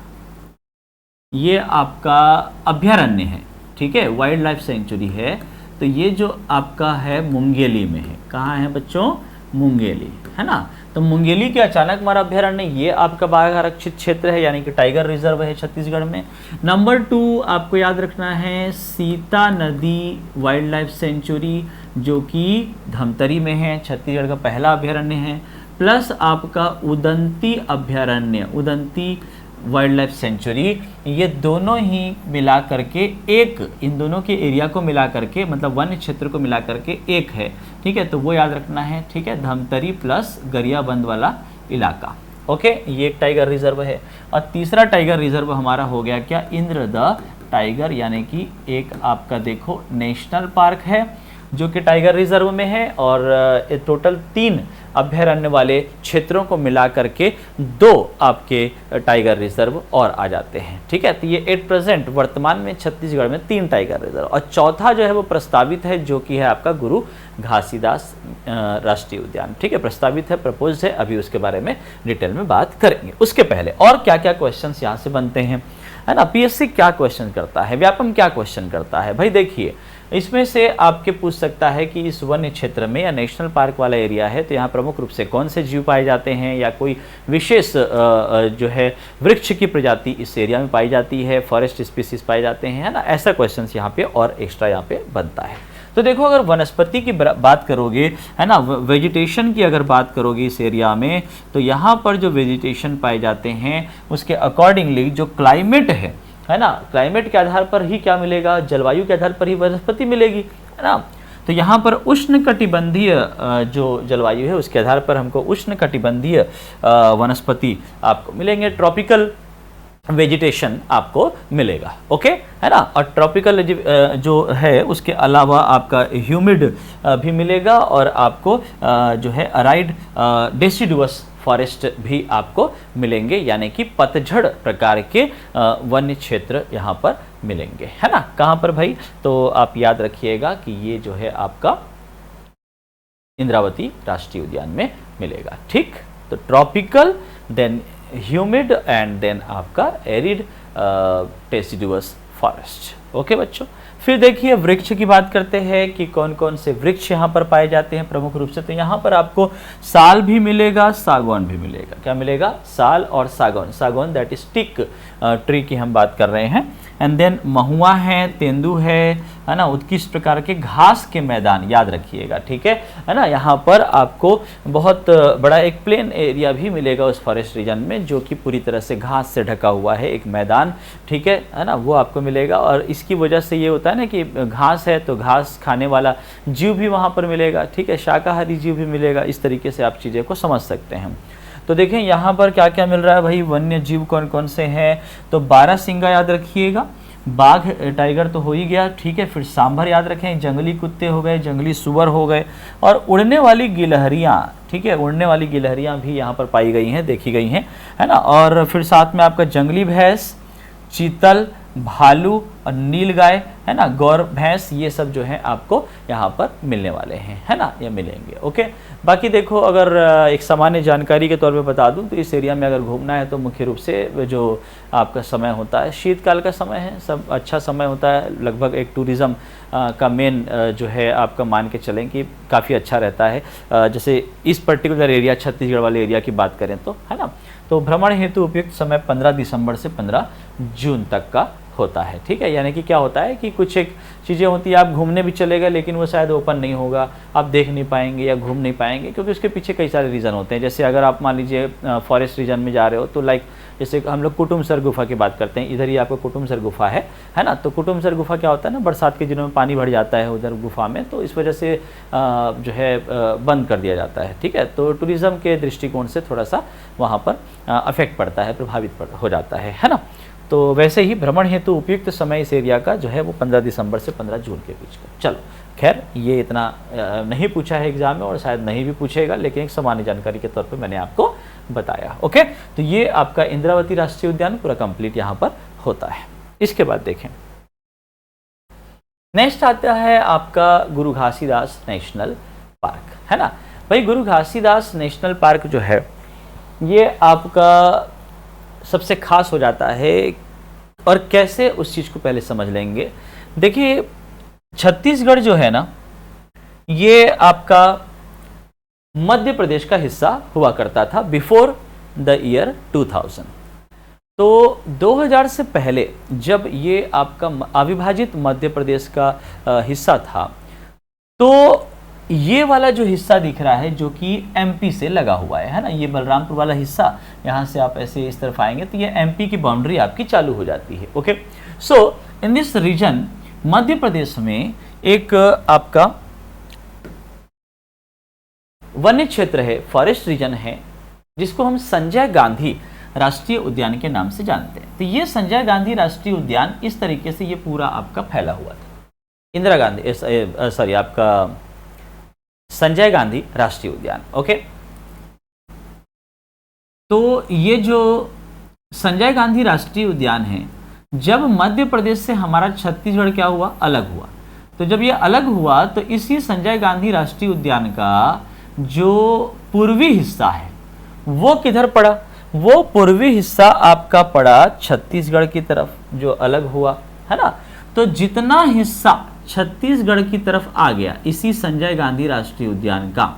ये आपका अभ्यारण्य है, ठीक है, वाइल्ड लाइफ सेंचुरी है। तो ये जो आपका है मुंगेली में है, कहाँ है बच्चों, मुंगेली, है ना। तो मुंगेली के अचानक मार अभ्यारण्य ये आपका बाघ आरक्षित क्षेत्र है, यानी कि टाइगर रिजर्व है छत्तीसगढ़ में। नंबर 2 आपको याद रखना है सीता नदी वाइल्ड लाइफ सेंचुरी, जो कि धमतरी में है, छत्तीसगढ़ का पहला अभ्यारण्य है। प्लस आपका उदंती अभ्यारण्य, उदंती वाइल्ड लाइफ सेंचुरी, ये दोनों ही मिला करके एक, इन दोनों के एरिया को मिला करके, मतलब वन्य क्षेत्र को मिला करके एक है, ठीक है। तो वो याद रखना है, ठीक है, धमतरी प्लस गरियाबंद वाला इलाका, ओके, ये एक टाइगर रिजर्व है। और तीसरा टाइगर रिजर्व हमारा हो गया क्या, इंद्र द टाइगर, यानी कि एक आपका देखो नेशनल पार्क है जो कि टाइगर रिजर्व में है, और टोटल 3 अभयारण्य वाले क्षेत्रों को मिला करके 2 आपके टाइगर रिजर्व और आ जाते हैं। ठीक है, तो ये एट प्रेजेंट वर्तमान में छत्तीसगढ़ में 3 टाइगर रिजर्व, और चौथा जो है वो प्रस्तावित है, जो कि है आपका गुरु घासीदास राष्ट्रीय उद्यान। ठीक है, प्रस्तावित है, प्रपोज्ड है, अभी उसके बारे में डिटेल में बात करेंगे। उसके पहले और क्या क्या क्वेश्चंस यहाँ से बनते हैं, है ना, पीएससी क्या क्वेश्चन करता है, व्यापम क्या क्वेश्चन करता है। भाई देखिए, इसमें से आपके पूछ सकता है कि इस वन्य क्षेत्र में या नेशनल पार्क वाला एरिया है तो यहाँ प्रमुख रूप से कौन से जीव पाए जाते हैं, या कोई विशेष जो है वृक्ष की प्रजाति इस एरिया में पाई जाती है, फॉरेस्ट स्पीसीज पाए जाते हैं, है ना, ऐसा क्वेश्चन यहाँ पे और एक्स्ट्रा यहाँ पे बनता है। तो देखो, अगर वनस्पति की बात करोगे, है ना, वेजिटेशन की अगर बात करोगे इस एरिया में, तो यहाँ पर जो वेजिटेशन पाए जाते हैं उसके अकॉर्डिंगली जो क्लाइमेट है ना, क्लाइमेट के आधार पर ही क्या मिलेगा, जलवायु के आधार पर ही वनस्पति मिलेगी, है ना। तो यहाँ पर उष्ण कटिबंधीय जो जलवायु है उसके आधार पर हमको उष्ण कटिबंधीय वनस्पति आपको मिलेंगे, ट्रॉपिकल वेजिटेशन आपको मिलेगा। ओके, है ना, और ट्रॉपिकल जो है उसके अलावा आपका ह्यूमिड भी मिलेगा, और आपको जो है अराइड डेसिडुअस फॉरेस्ट भी आपको मिलेंगे, यानी कि पतझड़ प्रकार के वन्य क्षेत्र यहाँ पर मिलेंगे, है ना। कहाँ पर भाई, तो आप याद रखिएगा कि ये जो है आपका इंद्रावती राष्ट्रीय उद्यान में मिलेगा। ठीक, तो tropical, then humid, and then आपका एरिड डेसिडुअस फॉरेस्ट। ओके बच्चों, फिर देखिए वृक्ष की बात करते हैं कि कौन कौन से वृक्ष यहाँ पर पाए जाते हैं प्रमुख रूप से। तो यहाँ पर आपको साल भी मिलेगा, सागौन भी मिलेगा। क्या मिलेगा, साल और सागौन। सागौन दैट इज टिक ट्री की हम बात कर रहे हैं। एंड देन महुआ है, तेंदू है ना, उत्कृष्ट प्रकार के घास के मैदान याद रखिएगा। ठीक है ना, यहाँ पर आपको बहुत बड़ा एक प्लेन एरिया भी मिलेगा उस फॉरेस्ट रीजन में, जो कि पूरी तरह से घास से ढका हुआ है, एक मैदान। ठीक है ना, वो आपको मिलेगा। और इसकी वजह से ये होता है ना कि घास है तो घास खाने वाला जीव भी वहाँ पर मिलेगा। ठीक है, शाकाहारी जीव भी मिलेगा। इस तरीके से आप चीज़ें को समझ सकते हैं। तो देखें यहाँ पर क्या क्या मिल रहा है भाई, वन्य जीव कौन कौन से हैं। तो बारहसिंगा याद रखिएगा, बाघ टाइगर तो हो ही गया। ठीक है, फिर सांभर याद रखें, जंगली कुत्ते हो गए, जंगली सुअर हो गए, और उड़ने वाली गिलहरियाँ। ठीक है, उड़ने वाली गिलहरियाँ भी यहाँ पर पाई गई हैं, देखी गई हैं, है ना। और फिर साथ में आपका जंगली भैंस, चीतल, भालू और नीलगाय, है ना, गौर भैंस, ये सब जो है आपको यहाँ पर मिलने वाले हैं, है ना, ये मिलेंगे। ओके, बाकी देखो, अगर एक सामान्य जानकारी के तौर पे बता दूं तो इस एरिया में अगर घूमना है तो मुख्य रूप से जो आपका समय होता है शीतकाल का समय है, सब अच्छा समय होता है। लगभग एक टूरिज़्म का मेन जो है आपका मान के चलें कि काफ़ी अच्छा रहता है। जैसे इस पर्टिकुलर एरिया छत्तीसगढ़ वाले एरिया की बात करें तो, है ना, तो भ्रमण हेतु उपयुक्त समय 15 दिसंबर से 15 जून तक का होता है। ठीक है, यानी कि क्या होता है कि कुछ एक चीज़ें होती है, आप घूमने भी चलेगा लेकिन वो शायद ओपन नहीं होगा, आप देख नहीं पाएंगे या घूम नहीं पाएंगे, क्योंकि उसके पीछे कई सारे रीज़न होते हैं। जैसे अगर आप मान लीजिए फॉरेस्ट रीजन में जा रहे हो तो लाइक जैसे हम लोग कुटुमसर गुफा की बात करते हैं, इधर ही आपको कुटुमसर गुफा है ना। तो कुटुमसर गुफा क्या होता है ना, बरसात के दिनों में पानी भर जाता है उधर गुफा में, तो इस वजह से जो है बंद कर दिया जाता है। ठीक है, तो टूरिज़्म के दृष्टिकोण से थोड़ा सा वहाँ पर अफेक्ट पड़ता है, प्रभावित हो जाता है ना। तो वैसे ही भ्रमण हेतु उपयुक्त समय इस एरिया का जो है वो 15 दिसंबर से 15 जून के बीच का। चलो खैर, ये इतना नहीं पूछा है एग्जाम में और शायद नहीं भी पूछेगा, लेकिन एक सामान्य जानकारी के तौर पे मैंने आपको बताया। ओके, तो ये आपका इंद्रावती राष्ट्रीय उद्यान पूरा कंप्लीट यहाँ पर होता है। इसके बाद देखें, नेक्स्ट आता है आपका गुरु घासीदास नेशनल पार्क, है ना। भाई गुरु घासीदास नेशनल पार्क जो है ये आपका सबसे खास हो जाता है, और कैसे उस चीज़ को पहले समझ लेंगे। देखिए छत्तीसगढ़ जो है ना, ये आपका मध्य प्रदेश का हिस्सा हुआ करता था बिफोर द ईयर 2000। तो 2000 से पहले जब ये आपका अविभाजित मध्य प्रदेश का हिस्सा था, तो ये वाला जो हिस्सा दिख रहा है जो कि एमपी से लगा हुआ है ना, ये बलरामपुर वाला हिस्सा, यहाँ से आप ऐसे इस तरफ आएंगे तो ये एमपी की बाउंड्री आपकी चालू हो जाती है। Okay, so in this region Madhya Pradesh में एक आपका वन्य क्षेत्र है, फॉरेस्ट रीजन है, जिसको हम संजय गांधी राष्ट्रीय उद्यान के नाम से जानते हैं। तो ये संजय गांधी राष्ट्रीय उद्यान इस तरीके से ये पूरा आपका फैला हुआ था। इंदिरा गांधी आपका संजय गांधी राष्ट्रीय उद्यान। ओके, तो ये जो संजय गांधी राष्ट्रीय उद्यान है, जब मध्य प्रदेश से हमारा छत्तीसगढ़ क्या हुआ, अलग हुआ, तो जब ये अलग हुआ तो इसी संजय गांधी राष्ट्रीय उद्यान का जो पूर्वी हिस्सा है वो किधर पड़ा, वो पूर्वी हिस्सा आपका पड़ा छत्तीसगढ़ की तरफ, जो अलग हुआ है ना। तो जितना हिस्सा छत्तीसगढ़ की तरफ आ गया इसी संजय गांधी राष्ट्रीय उद्यान का,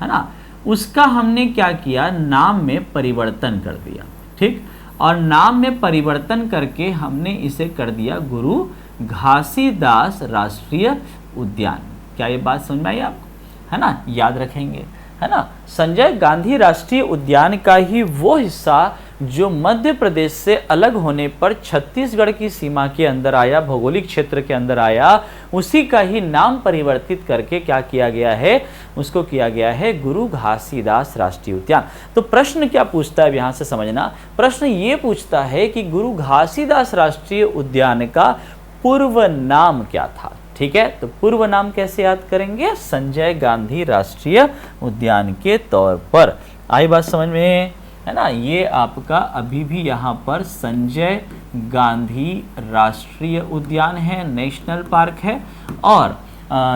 है ना, उसका हमने क्या किया, नाम में परिवर्तन कर दिया, ठीक। और नाम में परिवर्तन करके हमने इसे कर दिया गुरु घासीदास राष्ट्रीय उद्यान। क्या ये बात समझ में आई आपको, है ना, याद रखेंगे, है ना। संजय गांधी राष्ट्रीय उद्यान का ही वो हिस्सा जो मध्य प्रदेश से अलग होने पर छत्तीसगढ़ की सीमा के अंदर आया, भौगोलिक क्षेत्र के अंदर आया, उसी का ही नाम परिवर्तित करके क्या किया गया है, उसको किया गया है गुरु घासीदास राष्ट्रीय उद्यान। तो प्रश्न क्या पूछता है, यहां से समझना, प्रश्न ये पूछता है कि गुरु घासीदास राष्ट्रीय उद्यान का पूर्व नाम क्या था, ठीक है। तो पूर्व नाम कैसे याद करेंगे, संजय गांधी राष्ट्रीय उद्यान के तौर पर। आई बात समझ में, है ना। ये आपका अभी भी यहाँ पर संजय गांधी राष्ट्रीय उद्यान है, नेशनल पार्क है। और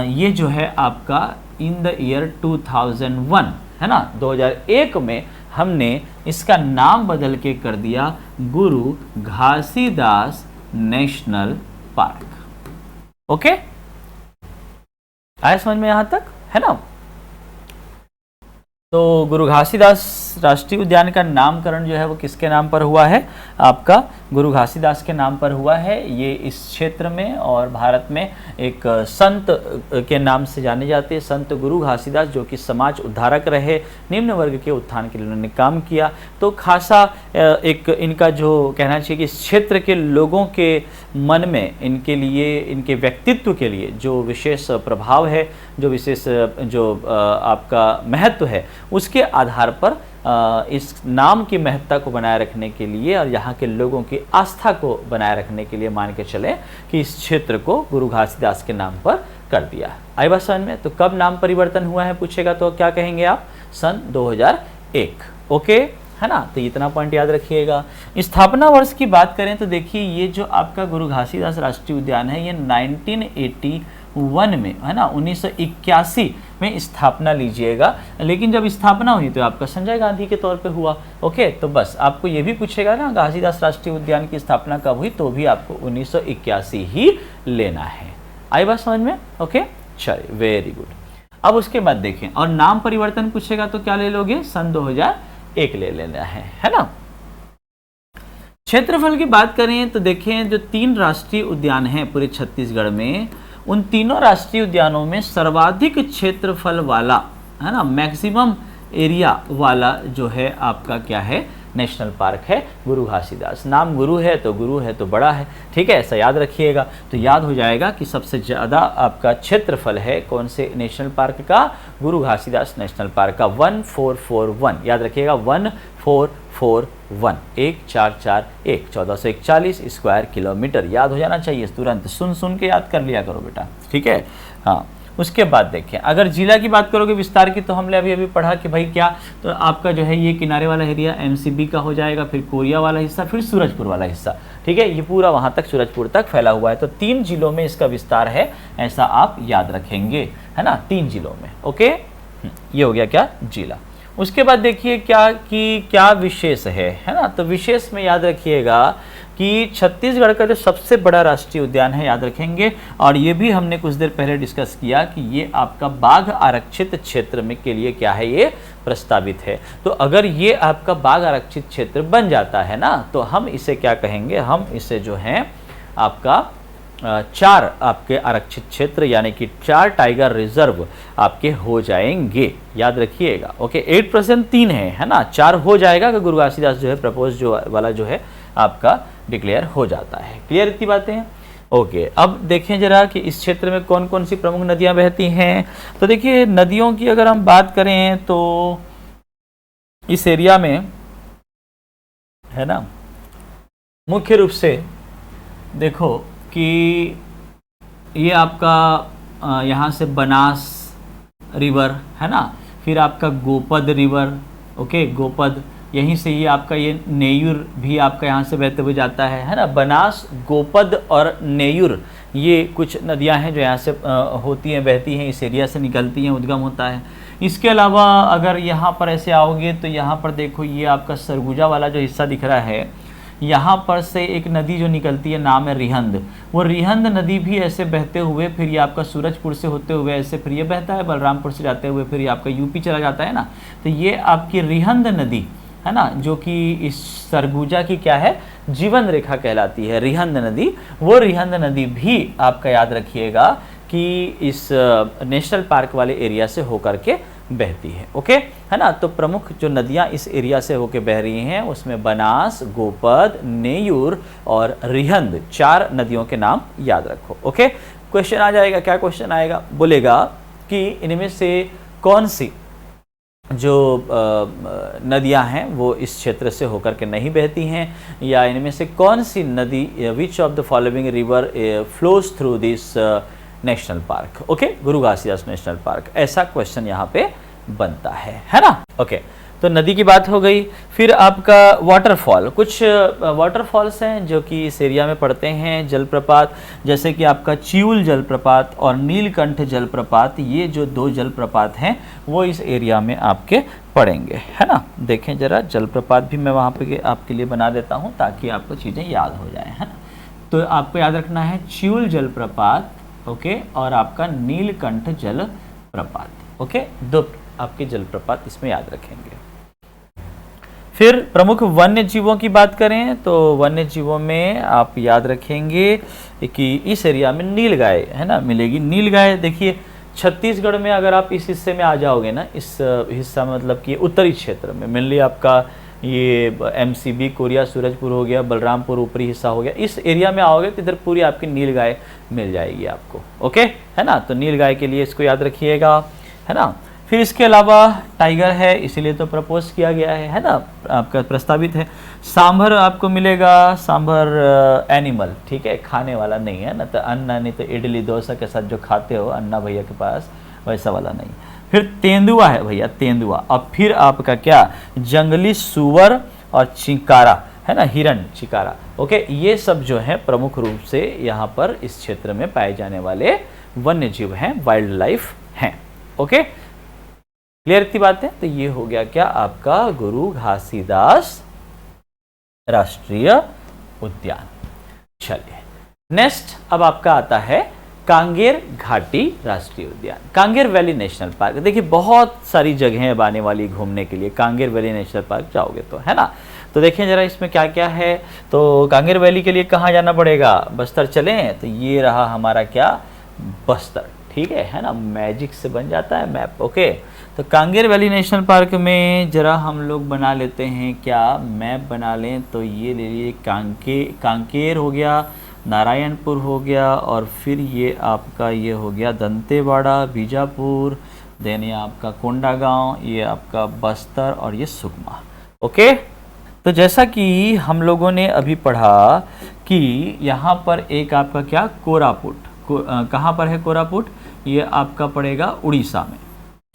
ये जो है आपका इन द ईयर 2001, है ना, 2001 में हमने इसका नाम बदल के कर दिया गुरु घासीदास नेशनल पार्क। ओके, आया समझ में यहां तक, है ना। तो गुरु घासीदास राष्ट्रीय उद्यान का नामकरण जो है वो किसके नाम पर हुआ है, आपका गुरु घासीदास के नाम पर हुआ है। ये इस क्षेत्र में और भारत में एक संत के नाम से जाने जाते हैं, संत गुरु घासीदास, जो कि समाज उद्धारक रहे, निम्न वर्ग के उत्थान के लिए उन्होंने काम किया। तो खासा एक इनका जो कहना चाहिए कि इस क्षेत्र के लोगों के मन में इनके लिए, इनके व्यक्तित्व के लिए जो विशेष प्रभाव है, जो विशेष जो आपका महत्व है, उसके आधार पर इस नाम की महत्ता को बनाए रखने के लिए और यहाँ के लोगों की आस्था को बनाए रखने के लिए मान के चले कि इस क्षेत्र को गुरु घासीदास के नाम पर कर दिया। आई बात समझ में। तो कब नाम परिवर्तन हुआ है पूछेगा तो क्या कहेंगे आप, सन 2001। ओके, है ना। तो इतना पॉइंट याद रखिएगा। स्थापना वर्ष की बात करें तो देखिए ये जो आपका गुरु घासीदास राष्ट्रीय उद्यान है ये 1981 में, है ना, 1981 में स्थापना लीजिएगा। लेकिन जब स्थापना हुई तो आपका संजय गांधी के तौर पे हुआ। ओके, तो बस आपको ये भी पूछेगा ना घासीदास राष्ट्रीय उद्यान की स्थापना कब हुई, तो भी आपको 1981 ही लेना है। आई बात समझ में। ओके, चलिए, वेरी गुड। अब उसके बाद देखें, और नाम परिवर्तन पूछेगा तो क्या ले लोगे, सन 2001 ले लेना है ना। क्षेत्रफल की बात करें तो देखें जो 3 राष्ट्रीय उद्यान हैं पूरे छत्तीसगढ़ में, उन तीनों राष्ट्रीय उद्यानों में सर्वाधिक क्षेत्रफल वाला, है ना, मैक्सिमम एरिया वाला जो है आपका क्या है, नेशनल पार्क है गुरु घासीदास। नाम गुरु है तो बड़ा है, ठीक है, ऐसा याद रखिएगा। तो याद हो जाएगा कि सबसे ज़्यादा आपका क्षेत्रफल है कौन से नेशनल पार्क का, गुरु घासीदास नेशनल पार्क का, 1441 याद रखिएगा, 1441, 1441, 1441 स्क्वायर किलोमीटर याद हो जाना चाहिए तुरंत, सुन के याद कर लिया करो बेटा, ठीक है। हाँ, उसके बाद देखें अगर जिला की बात करोगे विस्तार की, तो हमने अभी पढ़ा कि भाई क्या, तो आपका जो है ये किनारे वाला एरिया एमसीबी का हो जाएगा, फिर कोरिया वाला हिस्सा, फिर सूरजपुर वाला हिस्सा, ठीक है, ये पूरा वहाँ तक सूरजपुर तक फैला हुआ है। तो 3 जिलों में इसका विस्तार है, ऐसा आप याद रखेंगे, है ना, 3 जिलों में। ओके, ये हो गया क्या, जिला। उसके बाद देखिए क्या विशेष है ना। तो विशेष में याद रखिएगा कि छत्तीसगढ़ का जो सबसे बड़ा राष्ट्रीय उद्यान है, याद रखेंगे, और ये भी हमने कुछ देर पहले डिस्कस किया कि ये आपका बाघ आरक्षित क्षेत्र में के लिए क्या है, ये प्रस्तावित है। तो अगर ये आपका बाघ आरक्षित क्षेत्र बन जाता है ना, तो हम इसे क्या कहेंगे, हम इसे जो है आपका 4 आपके आरक्षित क्षेत्र यानी कि 4 टाइगर रिजर्व आपके हो जाएंगे, याद रखिएगा। ओके, 8% 3 है ना, 4 हो जाएगा कि गुरु घासीदास जो है प्रपोज जो वाला जो है आपका डिक्लेयर हो जाता है। क्लियर इतनी बातें हैं। ओके, अब देखें जरा कि इस क्षेत्र में कौन कौन सी प्रमुख नदियां बहती हैं। तो देखिए नदियों की अगर हम बात करें तो इस एरिया में, है ना, मुख्य रूप से देखो कि ये आपका यहाँ से बनास रिवर, है ना, फिर आपका गोपद रिवर, ओके, गोपद, यहीं से ही आपका ये नेयूर भी आपका यहाँ से बहते हुए जाता है ना। बनास, गोपद और नेयूर ये कुछ नदियाँ हैं जो यहाँ से होती हैं, बहती हैं, इस एरिया से निकलती हैं, उद्गम होता है। इसके अलावा अगर यहाँ पर ऐसे आओगे तो यहाँ पर देखो ये आपका सरगुजा वाला जो हिस्सा दिख रहा है, यहाँ पर से एक नदी जो निकलती है नाम है रिहंद। वो रिहंद नदी भी ऐसे बहते हुए फिर ये आपका सूरजपुर से होते हुए ऐसे फिर ये बहता है, बलरामपुर से जाते हुए फिर ये आपका यूपी चला जाता है ना। तो ये आपकी रिहंद नदी है ना, जो कि इस सरगुजा की क्या है, जीवन रेखा कहलाती है रिहंद नदी। वो रिहंद नदी भी आपका याद रखिएगा कि इस नेशनल पार्क वाले एरिया से होकर के बहती है। ओके है ना। तो प्रमुख जो नदियां इस एरिया से होकर बह रही हैं उसमें बनास, गोपद, नेयूर और रिहंद, 4 नदियों के नाम याद रखो। ओके, क्वेश्चन आ जाएगा, क्या क्वेश्चन आएगा, बोलेगा कि इनमें से कौन सी जो नदियां हैं वो इस क्षेत्र से होकर के नहीं बहती हैं, या इनमें से कौन सी नदी, which of the following river flows through this national park. Okay, Guru Ghasidas national park, ऐसा क्वेश्चन यहाँ पे बनता है ना। ओके, तो नदी की बात हो गई। फिर आपका वाटरफॉल, कुछ वाटरफॉल्स हैं जो कि इस एरिया में पड़ते हैं, जलप्रपात, जैसे कि आपका चिउल जलप्रपात और नीलकंठ जलप्रपात, ये जो 2 जलप्रपात हैं वो इस एरिया में आपके पड़ेंगे, है ना। देखें जरा, जलप्रपात भी मैं वहाँ पे आपके लिए बना देता हूँ ताकि आपको चीज़ें याद हो जाएं, है ना। तो आपको याद रखना है चिउल जलप्रपात, ओके, और आपका नीलकंठ जलप्रपात। ओके, 2 आपके जलप्रपात इसमें याद रखेंगे। फिर प्रमुख वन्य जीवों की बात करें तो वन्य जीवों में आप याद रखेंगे कि इस एरिया में नीलगाय है ना मिलेगी। नीलगाय देखिए छत्तीसगढ़ में अगर आप इस हिस्से में आ जाओगे ना, इस हिस्सा मतलब कि उत्तरी क्षेत्र में मेनली आपका ये MCB कोरिया सूरजपुर हो गया, बलरामपुर ऊपरी हिस्सा हो गया, इस एरिया में आओगे तो इधर पूरी आपकी नीलगाय मिल जाएगी आपको। ओके है ना, तो नीलगाय के लिए इसको याद रखिएगा, है ना। फिर इसके अलावा टाइगर है, इसीलिए तो प्रपोज किया गया है ना, आपका प्रस्तावित है। सांभर आपको मिलेगा, सांभर एनिमल, ठीक है, खाने वाला नहीं है ना, तो अन्ना नहीं तो इडली डोसा के साथ जो खाते हो अन्ना भैया के पास, वैसा वाला नहीं। फिर तेंदुआ है भैया, तेंदुआ। और फिर आपका क्या, जंगली सुअर और चिंकारा है ना, हिरण, चिकारा। ओके, ये सब जो है प्रमुख रूप से यहाँ पर इस क्षेत्र में पाए जाने वाले वन्य जीव हैं, वाइल्ड लाइफ हैं। ओके, क्लियर की बात है। तो ये हो गया क्या आपका गुरु घासीदास राष्ट्रीय उद्यान। चलिए नेक्स्ट, अब आपका आता है कांगेर घाटी राष्ट्रीय उद्यान, कांगेर वैली नेशनल पार्क। देखिए बहुत सारी जगहें अब आने वाली घूमने के लिए, कांगेर वैली नेशनल पार्क जाओगे तो, है ना। तो देखें जरा इसमें क्या क्या है। तो कांगेर वैली के लिए कहाँ जाना पड़ेगा, बस्तर चलें तो ये रहा हमारा क्या, बस्तर, ठीक है ना, मैजिक से बन जाता है मैप। ओके, तो कांगेर वैली नेशनल पार्क में जरा हम लोग बना लेते हैं क्या, मैप बना लें तो ये ले लिए कांकेर हो गया, नारायणपुर हो गया, और फिर ये आपका ये हो गया दंतेवाड़ा, बीजापुर, देन ये आपका कोंडागांव, ये आपका बस्तर और ये सुकमा। ओके, तो जैसा कि हम लोगों ने अभी पढ़ा कि यहाँ पर एक आपका क्या, कोरापुट, कहाँ पर है कोरापुट, ये आपका पड़ेगा उड़ीसा में,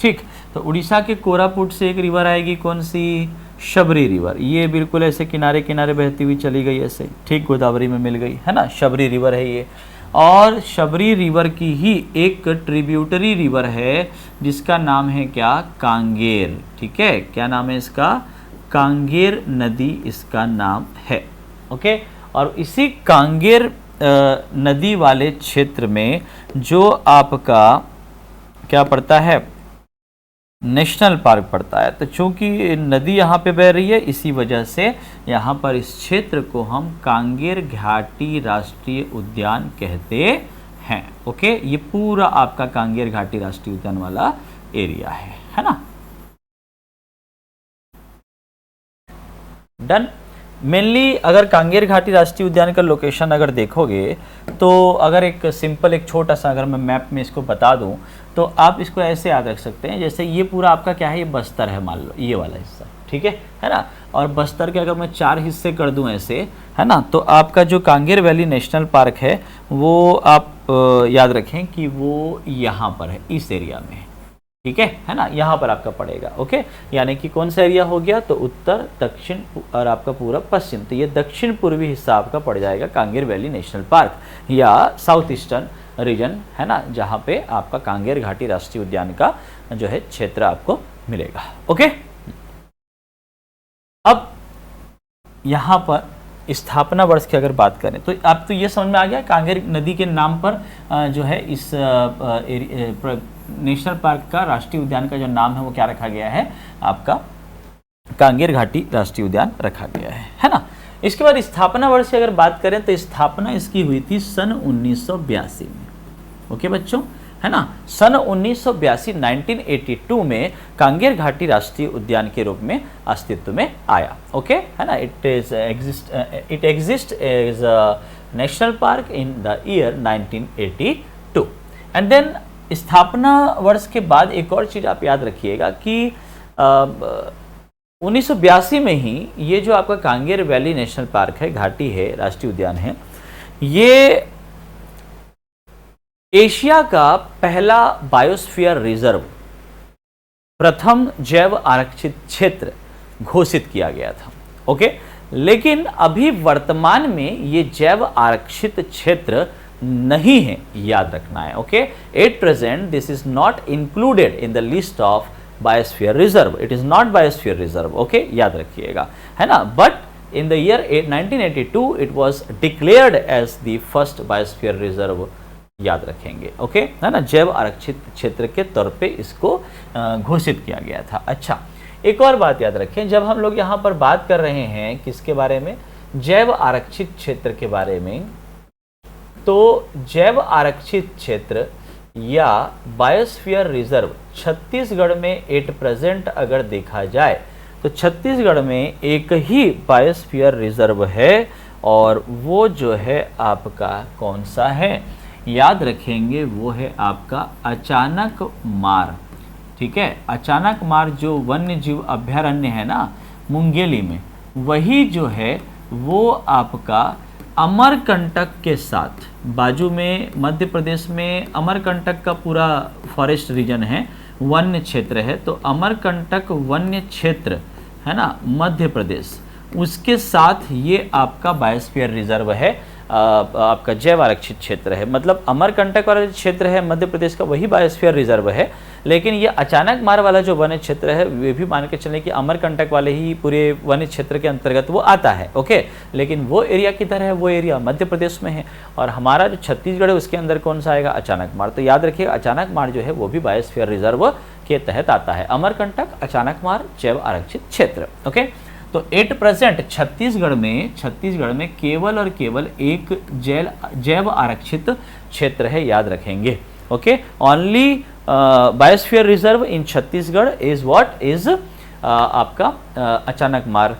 ठीक। तो उड़ीसा के कोरापुट से एक रिवर आएगी, कौन सी, शबरी रिवर। ये बिल्कुल ऐसे किनारे किनारे बहती हुई चली गई ऐसे, ठीक, गोदावरी में मिल गई, है ना, शबरी रिवर है ये। और शबरी रिवर की ही एक ट्रिब्यूटरी रिवर है जिसका नाम है क्या, कांगेर, ठीक है, क्या नाम है इसका, कांगेर नदी इसका नाम है। ओके, और इसी कांगेर नदी वाले क्षेत्र में जो आपका क्या पड़ता है, नेशनल पार्क पड़ता है। तो चूंकि नदी यहाँ पे बह रही है इसी वजह से यहाँ पर इस क्षेत्र को हम कांगेर घाटी राष्ट्रीय उद्यान कहते हैं। ओके, ये पूरा आपका कांगेर घाटी राष्ट्रीय उद्यान वाला एरिया है ना। डन। मेनली अगर कांगेर घाटी राष्ट्रीय उद्यान का लोकेशन अगर देखोगे तो अगर एक सिंपल एक छोटा सा अगर मैं मैप में इसको बता दूं तो आप इसको ऐसे याद रख सकते हैं, जैसे ये पूरा आपका क्या है, ये बस्तर है मान लो, ये वाला हिस्सा, ठीक है ना। और बस्तर के अगर मैं 4 हिस्से कर दूं ऐसे, है ना, तो आपका जो कांगेर वैली नेशनल पार्क है वो आप याद रखें कि वो यहाँ पर है, इस एरिया में, ठीक है ना, यहाँ पर आपका पड़ेगा। ओके, यानी कि कौन सा एरिया हो गया, तो उत्तर, दक्षिण और आपका पूरब, पश्चिम। तो ये दक्षिण पूर्वी हिस्सा आपका पड़ जाएगा कांगेर वैली नेशनल पार्क या साउथ ईस्टर्न रीजन, है ना, जहाँ पे आपका कांगेर घाटी राष्ट्रीय उद्यान का जो है क्षेत्र आपको मिलेगा। ओके, अब यहाँ पर स्थापना वर्ष की अगर बात करें तो आप तो ये समझ में आ गया, कांगेर नदी के नाम पर जो है इस नेशनल पार्क का, राष्ट्रीय उद्यान का जो नाम है वो क्या रखा गया है, आपका कांगेर घाटी राष्ट्रीय उद्यान रखा गया है ना। इसके बाद स्थापना वर्ष की अगर बात करें तो स्थापना इसकी हुई थी सन 1982 में। ओके बच्चों, है ना, सन 1982 1982 में कांगेर घाटी राष्ट्रीय उद्यान के रूप में अस्तित्व में आया। ओके, है ना, it exist as a national park in the year 1982। And then स्थापना वर्ष के बाद एक और चीज आप याद रखिएगा कि 1982 में ही ये जो आपका कांगेर वैली नेशनल पार्क है, घाटी है, राष्ट्रीय उद्यान है, ये एशिया का पहला बायोस्फीयर रिजर्व, प्रथम जैव आरक्षित क्षेत्र घोषित किया गया था। ओके, लेकिन अभी वर्तमान में ये जैव आरक्षित क्षेत्र नहीं है, याद रखना है। Okay, at present this is not included in the list of biosphere reserve, it is not biosphere reserve. Okay, याद रखिएगा, है ना, but in the year 1982 it was declared as the first biosphere reserve, याद रखेंगे। Okay, है ना, जैव आरक्षित क्षेत्र के तौर पे इसको घोषित किया गया था। अच्छा, एक और बात याद रखें, जब हम लोग यहाँ पर बात कर रहे हैं किसके बारे में, जैव आरक्षित क्षेत्र के बारे में, तो जैव आरक्षित क्षेत्र या बायोस्फीयर रिजर्व छत्तीसगढ़ में एट प्रेजेंट अगर देखा जाए तो छत्तीसगढ़ में एक ही बायोस्फीयर रिजर्व है, और वो जो है आपका कौन सा है, याद रखेंगे, वो है आपका अचानक मार। ठीक है, अचानक मार जो वन्य जीव अभ्यारण्य है ना मुंगेली में, वही जो है वो आपका अमरकंटक के साथ बाजू में, मध्य प्रदेश में अमरकंटक का पूरा फॉरेस्ट रीजन है, वन्य क्षेत्र है, तो अमरकंटक वन्य क्षेत्र है ना मध्य प्रदेश, उसके साथ ये आपका बायोस्फीयर रिजर्व है, आपका जैव आरक्षित क्षेत्र है। मतलब अमरकंटक वाला क्षेत्र है मध्य प्रदेश का, वही बायोस्फीयर रिजर्व है, लेकिन ये अचानक मार वाला जो वन्य क्षेत्र है वे भी मान के चलें कि अमरकंटक वाले ही पूरे वन्य क्षेत्र के अंतर्गत वो आता है। ओके, लेकिन वो एरिया किधर है, वो एरिया मध्य प्रदेश में है, और हमारा जो छत्तीसगढ़ है उसके अंदर कौन सा आएगा, अचानक मार। तो याद रखिएगा, अचानक मार जो है वो भी बायोस्फीयर रिजर्व के तहत आता है, अमरकंटक, अचानक मार, जैव आरक्षित क्षेत्र। ओके, तो एट प्रेजेंट छत्तीसगढ़ में केवल और केवल एक जैव आरक्षित क्षेत्र है, याद रखेंगे। Okay, only biosphere reserve in Chhattisgarh is what is आपका अचानक मार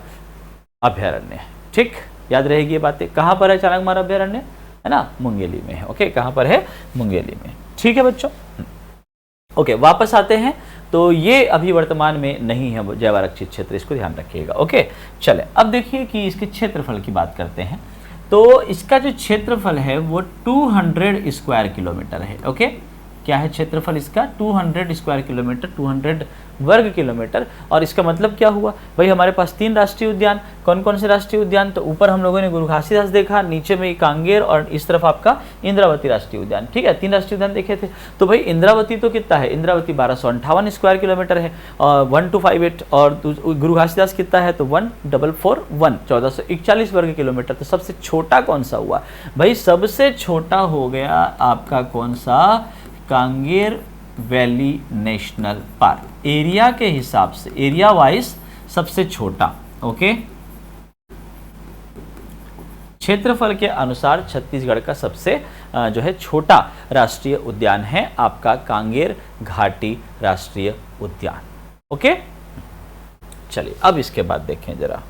अभ्यारण्य। ठीक, याद रहेगी ये बातें। कहाँ पर है अचानक मार अभ्यारण्य, है ना, मुंगेली में है। ओके, कहाँ पर है, मुंगेली में। ठीक है बच्चों, ओके, वापस आते हैं। तो ये अभी वर्तमान में नहीं है जैव आरक्षित क्षेत्र, इसको ध्यान रखिएगा। ओके, चले अब देखिए कि इसके क्षेत्रफल की बात करते हैं। तो इसका जो क्षेत्रफल है वो 200 स्क्वायर किलोमीटर है। ओके, क्या है क्षेत्रफल इसका, 200 स्क्वायर किलोमीटर, 200 वर्ग किलोमीटर। और इसका मतलब क्या हुआ भाई, हमारे पास 3 राष्ट्रीय उद्यान, कौन कौन से राष्ट्रीय उद्यान, तो ऊपर हम लोगों ने गुरु घासीदास देखा, नीचे में कांगेर, और इस तरफ आपका इंद्रावती राष्ट्रीय उद्यान। ठीक है, 3 राष्ट्रीय उद्यान देखे थे। तो भाई इंद्रावती तो कितना है, इंद्रावती 1258 स्क्वायर किलोमीटर है, और 1258, और गुरु घासीदास कितना है, तो 1441, 1441 वर्ग किलोमीटर। तो सबसे छोटा कौन सा हुआ भाई, सबसे छोटा हो गया आपका कौन सा, Kanger valley national park, area के हिसाब से, एरिया वाइज सबसे छोटा। ओके, क्षेत्रफल के अनुसार छत्तीसगढ़ का सबसे जो है छोटा राष्ट्रीय उद्यान है आपका कांगेर घाटी राष्ट्रीय उद्यान। ओके, चलिए अब इसके बाद देखें जरा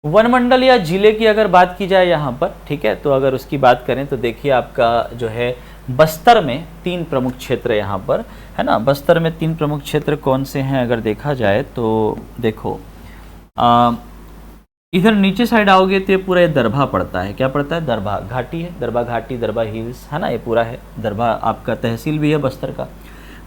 वनमंडल या जिले की अगर बात की जाए यहाँ पर। ठीक है, तो अगर उसकी बात करें तो देखिए आपका जो है बस्तर में 3 प्रमुख क्षेत्र यहाँ पर, है ना, बस्तर में 3 प्रमुख क्षेत्र कौन से हैं अगर देखा जाए तो देखो, इधर नीचे साइड आओगे तो ये पूरा ये दरभा पड़ता है। क्या पड़ता है, दरभा घाटी है, दरभा घाटी, दरभा हिल्स, है ना, ये पूरा है। दरभा आपका तहसील भी है बस्तर का।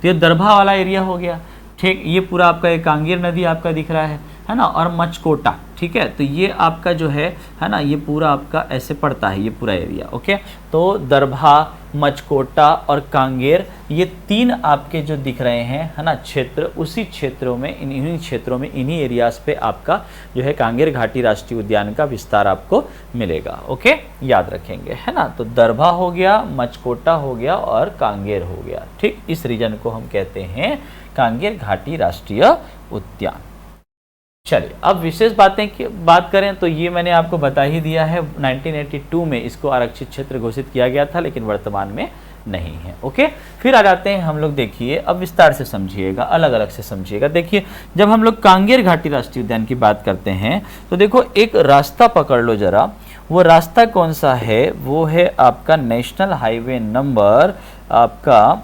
तो ये दरभा वाला एरिया हो गया, ठीक। ये पूरा आपका एक कांगेर नदी आपका दिख रहा है ना, और मचकोटा, ठीक है। तो ये आपका जो है ना, ये पूरा आपका ऐसे पड़ता है ये पूरा एरिया, ओके। तो दरभा, मचकोटा और कांगेर, ये 3 आपके जो दिख रहे हैं है ना क्षेत्र, उसी क्षेत्रों में, इन्हीं क्षेत्रों में, इन्हीं एरियाज पे आपका जो है कांगेर घाटी राष्ट्रीय उद्यान का विस्तार आपको मिलेगा, ओके, याद रखेंगे, है ना। तो दरभा हो गया, मचकोटा हो गया और कांगेर हो गया, ठीक। इस रीजन को हम कहते हैं कांगेर घाटी राष्ट्रीय उद्यान। चलिए अब विशेष बातें की बात करें तो ये मैंने आपको बता ही दिया है, 1982 में इसको आरक्षित क्षेत्र घोषित किया गया था, लेकिन वर्तमान में नहीं है, ओके। फिर आ जाते हैं हम लोग, देखिए अब विस्तार से समझिएगा, अलग अलग से समझिएगा। देखिए जब हम लोग कांगेर घाटी राष्ट्रीय उद्यान की बात करते हैं तो देखो एक रास्ता पकड़ लो जरा, वो रास्ता कौन सा है, वो है आपका नेशनल हाईवे नंबर आपका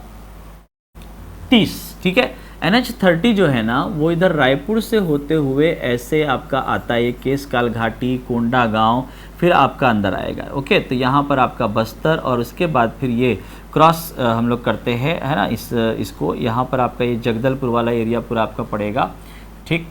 30, ठीक है। NH30 जो है ना, वो इधर रायपुर से होते हुए ऐसे आपका आता है, केसकाल घाटी, कोंडा गांव, फिर आपका अंदर आएगा, ओके। तो यहाँ पर आपका बस्तर, और उसके बाद फिर ये क्रॉस हम लोग करते हैं, है ना, इसको यहाँ पर आपका ये जगदलपुर वाला एरिया पूरा आपका पड़ेगा, ठीक।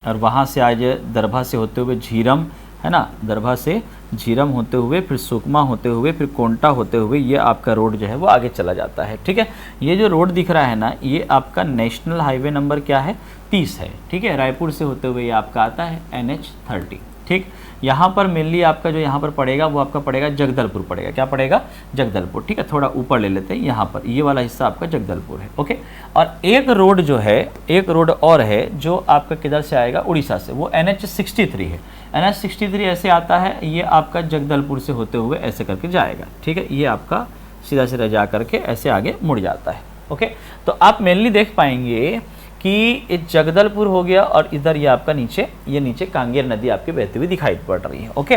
और वहाँ से आज दरभा से होते हुए झीरम, है ना, दरभा से झीरम होते हुए, फिर सुकमा होते हुए, फिर कोंटा होते हुए, ये आपका रोड जो है वो आगे चला जाता है, ठीक है। ये जो रोड दिख रहा है ना, ये आपका नेशनल हाईवे नंबर क्या है, 30 है, ठीक है। रायपुर से होते हुए ये आपका आता है NH30, ठीक। यहाँ पर मेनली आपका जो यहाँ पर पड़ेगा वो आपका पड़ेगा जगदलपुर, पड़ेगा क्या पड़ेगा, जगदलपुर, ठीक है। थोड़ा ऊपर ले लेते हैं, यहाँ पर ये वाला हिस्सा आपका जगदलपुर है, ओके। और एक रोड जो है, एक रोड और है जो आपका किधर से आएगा, उड़ीसा से, वो NH63 है। NH63 ऐसे आता है, ये आपका जगदलपुर से होते हुए ऐसे करके जाएगा, ठीक है। ये आपका सीधा सीधा जा करके ऐसे आगे मुड़ जाता है, ओके। तो आप मेनली देख पाएंगे कि ये जगदलपुर हो गया, और इधर ये आपका नीचे, ये नीचे कांगेर नदी आपकी बहती हुई दिखाई पड़ रही है, ओके।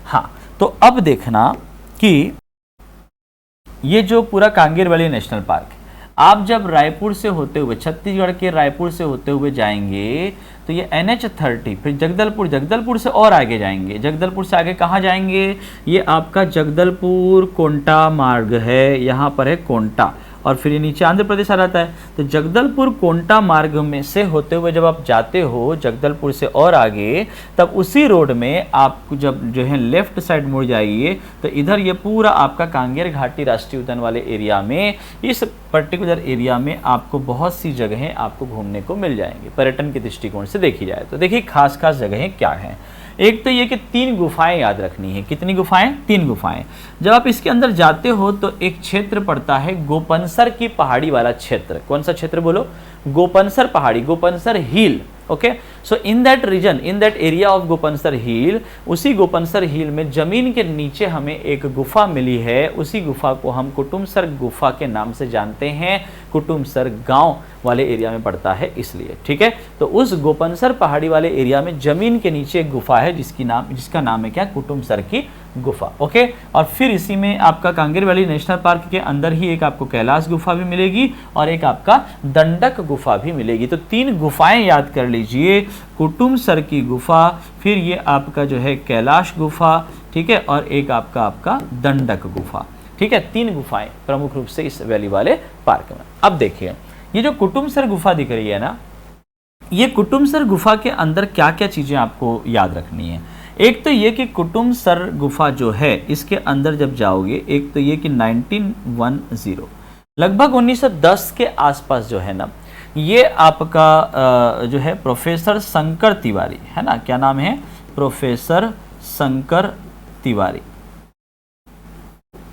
हाँ, तो अब देखना कि ये जो पूरा कांगेर वैली नेशनल पार्क, आप जब रायपुर से होते हुए, छत्तीसगढ़ के रायपुर से होते हुए जाएंगे तो ये NH30, फिर जगदलपुर, जगदलपुर से और आगे जाएंगे, जगदलपुर से आगे कहाँ जाएंगे, ये आपका जगदलपुर कोंटा मार्ग है, यहाँ पर है कोंटा, और फिर ये नीचे आंध्र प्रदेश आ जाता है। तो जगदलपुर कोंटा मार्ग में से होते हुए जब आप जाते हो जगदलपुर से और आगे, तब उसी रोड में आप जब जो है लेफ्ट साइड मुड़ जाइए तो इधर ये पूरा आपका कांगेर घाटी राष्ट्रीय उद्यान वाले एरिया में, इस पर्टिकुलर एरिया में आपको बहुत सी जगहें आपको घूमने को मिल जाएंगी, पर्यटन के दृष्टिकोण से देखी जाए तो। देखिए खास खास जगहें क्या हैं, एक तो ये कि 3 गुफाएं याद रखनी है। कितनी गुफाएं, 3 गुफाएं। जब आप इसके अंदर जाते हो तो एक क्षेत्र पड़ता है गोपनसर की पहाड़ी वाला क्षेत्र। कौन सा क्षेत्र बोलो, गोपनसर पहाड़ी, Gopansar hill, okay. So in that region, in that area of Gopansar hill, उसी गोपनसर हिल में जमीन के नीचे हमें एक गुफा मिली है, उसी गुफा को हम कुटुमसर गुफा के नाम से जानते हैं, कुटुमसर गांव वाले एरिया में पड़ता है इसलिए, ठीक है। तो उस गोपनसर पहाड़ी वाले एरिया में जमीन के नीचे एक गुफा है जिसका नाम है क्या, कुटुमसर की गुफा, ओके। और फिर इसी में आपका कांगेर वैली नेशनल पार्क के अंदर ही एक आपको कैलाश गुफा भी मिलेगी और एक आपका दंडक गुफा भी मिलेगी। तो 3 गुफाएं याद कर लीजिए, कुटुमसर की गुफा, फिर ये आपका जो है कैलाश गुफा, ठीक है, और एक आपका दंडक गुफा, ठीक है। 3 गुफाएं प्रमुख रूप से इस वैली वाले पार्क में। अब देखिए ये जो कुटुमसर गुफा दिख रही है ना, ये कुटुमसर गुफा के अंदर क्या क्या चीजें आपको याद रखनी है। एक तो ये कि कुटुमसर गुफा जो है इसके अंदर जब जाओगे, एक तो ये कि 1910 लगभग 1910 के आसपास जो है ना, ये आपका जो है प्रोफेसर शंकर तिवारी, है ना, क्या नाम है, प्रोफेसर शंकर तिवारी,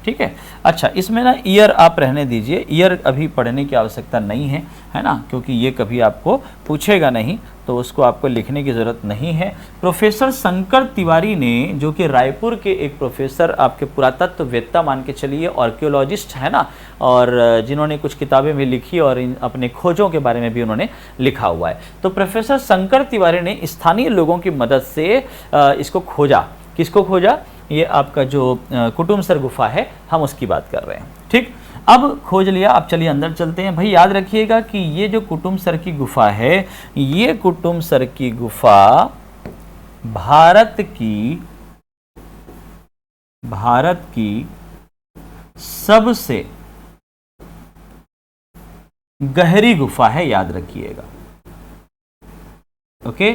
ठीक है। अच्छा, इसमें ना ईयर आप रहने दीजिए, ईयर अभी पढ़ने की आवश्यकता नहीं है, है ना, क्योंकि ये कभी आपको पूछेगा नहीं तो उसको आपको लिखने की ज़रूरत नहीं है। प्रोफेसर शंकर तिवारी ने, जो कि रायपुर के एक प्रोफेसर, आपके पुरातत्ववेत्ता मान के चलिए, आर्कियोलॉजिस्ट है ना, और जिन्होंने कुछ किताबें भी लिखी और अपने खोजों के बारे में भी उन्होंने लिखा हुआ है। तो प्रोफेसर शंकर तिवारी ने स्थानीय लोगों की मदद से इसको खोजा। किसको खोजा, ये आपका जो कुटुमसर गुफा है हम उसकी बात कर रहे हैं, ठीक। अब खोज लिया, अब चलिए अंदर चलते हैं। भाई याद रखिएगा कि ये जो कुटुमसर की गुफा है, ये कुटुमसर की गुफा भारत की सबसे गहरी गुफा है, याद रखिएगा। ओके,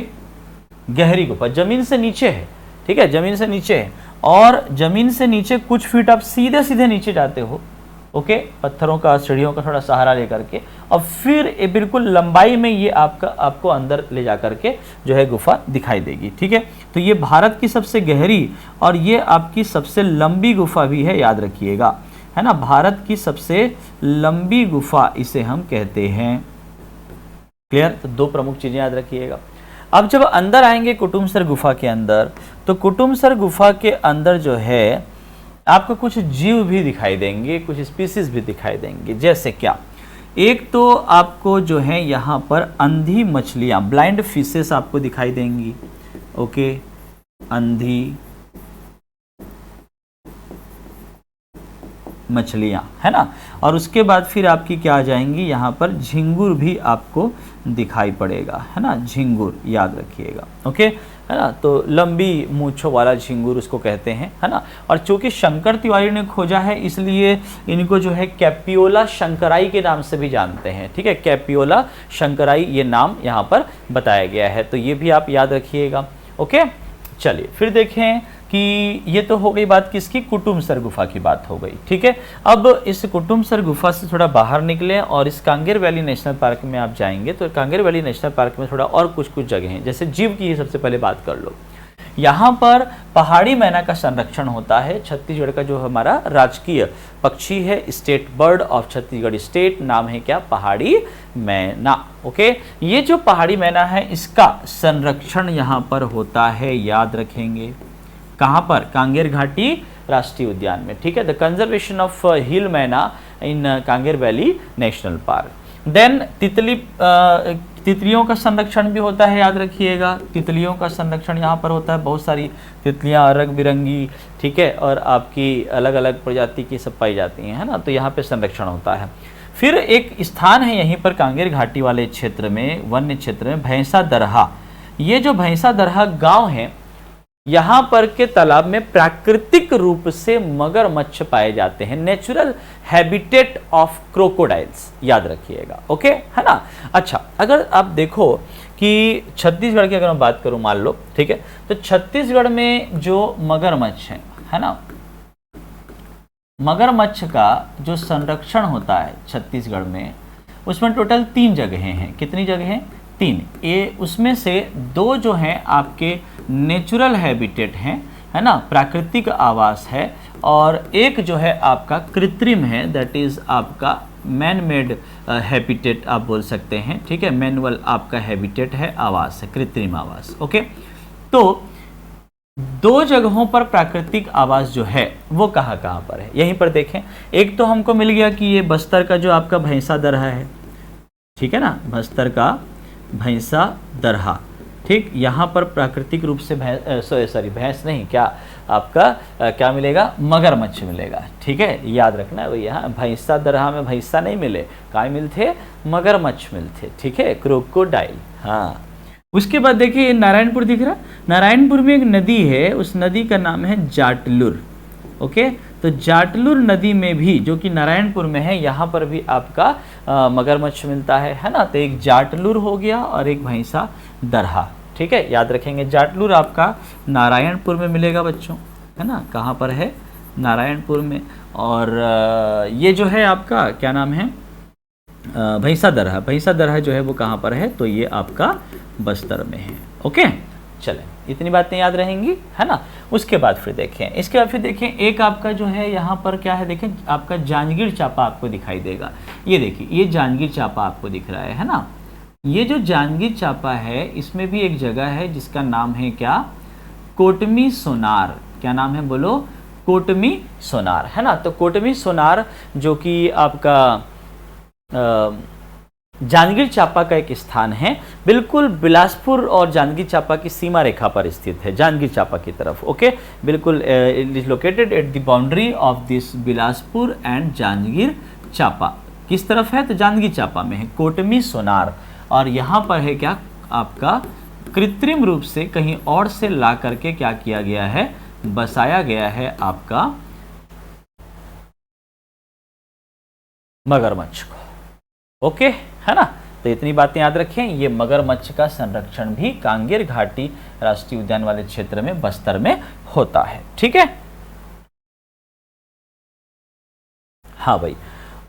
गहरी गुफा जमीन से नीचे है, ठीक है, जमीन से नीचे है, और जमीन से नीचे कुछ फीट आप सीधे सीधे नीचे जाते हो, ओके, पत्थरों का, सीढ़ियों का थोड़ा सहारा लेकर के, और फिर ये बिल्कुल लंबाई में ये आपको अंदर ले जा करके जो है गुफा दिखाई देगी, ठीक है। तो ये भारत की सबसे गहरी और ये आपकी सबसे लंबी गुफा भी है, याद रखिएगा, है ना, भारत की सबसे लंबी गुफा इसे हम कहते हैं। क्लियर? तो दो प्रमुख चीजें याद रखिएगा। अब जब अंदर आएंगे कुटुमसर गुफा के अंदर, तो कुटुमसर गुफा के अंदर जो है आपको कुछ जीव भी दिखाई देंगे, कुछ स्पीसीज भी दिखाई देंगे। जैसे क्या? एक तो आपको जो है यहाँ पर अंधी मछलियाँ, ब्लाइंड फिशेस आपको दिखाई देंगी, ओके, अंधी मछलियाँ, है ना। और उसके बाद फिर आपकी क्या आ जाएंगी, यहाँ पर झिंगुर भी आपको दिखाई पड़ेगा, है ना, झिंगुर, याद रखिएगा, ओके, है ना। तो लंबी मूंछों वाला झिंगुर उसको कहते हैं, है ना। और चूंकि शंकर तिवारी ने खोजा है इसलिए इनको जो है कैपियोला शंकराई के नाम से भी जानते हैं, ठीक है, कैपियोला शंकराई ये नाम यहाँ पर बताया गया है, तो ये भी आप याद रखिएगा, ओके। चलिए फिर देखें कि ये तो हो गई बात किसकी, कुटुमसर गुफा की बात हो गई, ठीक है। अब इस कुटुमसर गुफा से थोड़ा बाहर निकले और इस कांगेर वैली नेशनल पार्क में आप जाएंगे, तो कांगेर वैली नेशनल पार्क में थोड़ा और कुछ जगह हैं, जैसे जीव की ही सबसे पहले बात कर लो। यहाँ पर पहाड़ी मैना का संरक्षण होता है, छत्तीसगढ़ का जो हमारा राजकीय पक्षी है, state bird of Chhattisgarh state, नाम है क्या, पहाड़ी मैना, ओके। ये जो पहाड़ी मैना है इसका संरक्षण यहाँ पर होता है, याद रखेंगे, कहाँ पर, कांगेर घाटी राष्ट्रीय उद्यान में, ठीक है, the conservation of hill myna in Kanger valley national park. Then तितलियों का संरक्षण भी होता है, याद रखिएगा, तितलियों का संरक्षण यहाँ पर होता है, बहुत सारी तितलियाँ रंग बिरंगी, ठीक है, और आपकी अलग अलग प्रजाति की सब पाई जाती हैं, है ना, तो यहाँ पे संरक्षण होता है। फिर एक स्थान है यहीं पर कांगेर घाटी वाले क्षेत्र में, वन्य क्षेत्र में, भैंसा दरहा। ये जो भैंसा दरहा गांव है, यहाँ पर के तालाब में प्राकृतिक रूप से मगरमच्छ पाए जाते हैं, नेचुरल हैबिटेट ऑफ क्रोकोडाइल्स, याद रखिएगा, ओके, है ना। अच्छा, अगर आप देखो कि छत्तीसगढ़ की अगर मैं बात करूं, मान लो, ठीक है, तो छत्तीसगढ़ में जो मगरमच्छ है ना, मगरमच्छ का जो संरक्षण होता है छत्तीसगढ़ में, उसमें टोटल 3 जगहें हैं। कितनी जगह हैं? 3। ये उसमें से 2 जो हैं आपके नेचुरल हैबिटेट हैं, है ना, प्राकृतिक आवास है, और एक जो है आपका कृत्रिम है, दैट इज आपका मैन मेड हैबिटेट आप बोल सकते हैं, ठीक है, मैनुअल आपका हैबिटेट है, आवास है, कृत्रिम आवास, ओके। तो 2 जगहों पर प्राकृतिक आवास जो है वो कहाँ कहाँ पर है, यहीं पर देखें। एक तो हमको मिल गया कि ये बस्तर का जो आपका भैंसा दरहा है, ठीक है ना, बस्तर का भैंसा दरहा, ठीक, यहाँ पर प्राकृतिक रूप से भैंस नहीं, क्या आपका क्या मिलेगा, मगरमच्छ मिलेगा, ठीक है, याद रखना है, यहाँ भैंसा दरहा में भैंसा नहीं मिले, काय मिलते, मगरमच्छ मिलते, ठीक है, क्रोकोडाइल, हाँ। उसके बाद देखिए नारायणपुर दिख रहा, नारायणपुर में एक नदी है, उस नदी का नाम है जाटलुर, ओके। तो जाटलुर नदी में भी, जो कि नारायणपुर में है, यहाँ पर भी आपका मगरमच्छ मिलता है ना। तो एक जाटलुर हो गया और एक भैंसा दरहा, ठीक है, याद रखेंगे। जाटलुर आपका नारायणपुर में मिलेगा बच्चों, है ना, कहाँ पर है, नारायणपुर में। और ये जो है आपका क्या नाम है, भैंसा दरहा, भैंसा दरहा जो है वो कहाँ पर है, तो ये आपका बस्तर में है, ओके। चलें, इतनी बातें याद रहेंगी, है ना। उसके बाद फिर देखें, इसके बाद फिर देखें, एक आपका जो है यहाँ पर क्या है, देखें आपका जांजगीर चांपा आपको दिखाई देगा, ये देखिए, ये जांजगीर चांपा आपको दिख रहा है ना। ये जो जांजगीर चांपा है, इसमें भी एक जगह है जिसका नाम है क्या, कोटमी सोनार, क्या नाम है बोलो, कोटमी सोनार, है ना। तो कोटमी सोनार जो कि आपका जांजगीर चांपा का एक स्थान है, बिल्कुल बिलासपुर और जांजगीर चांपा की सीमा रेखा पर स्थित है, जांजगीर चांपा की तरफ, ओके, बिल्कुल it is located at the boundary of this Bilaspur and Janjgir Champa. किस तरफ है, तो जांजगीर चांपा में है, कोटमी सोनार। और यहाँ पर है क्या, आपका कृत्रिम रूप से कहीं और से ला करके क्या किया गया है, बसाया गया है आपका मगरमच्छ को, ओके, है ना। तो इतनी बातें याद रखें। ये मगरमच्छ का संरक्षण भी कांगेर घाटी राष्ट्रीय उद्यान वाले क्षेत्र में बस्तर में होता है। ठीक है, हाँ भाई,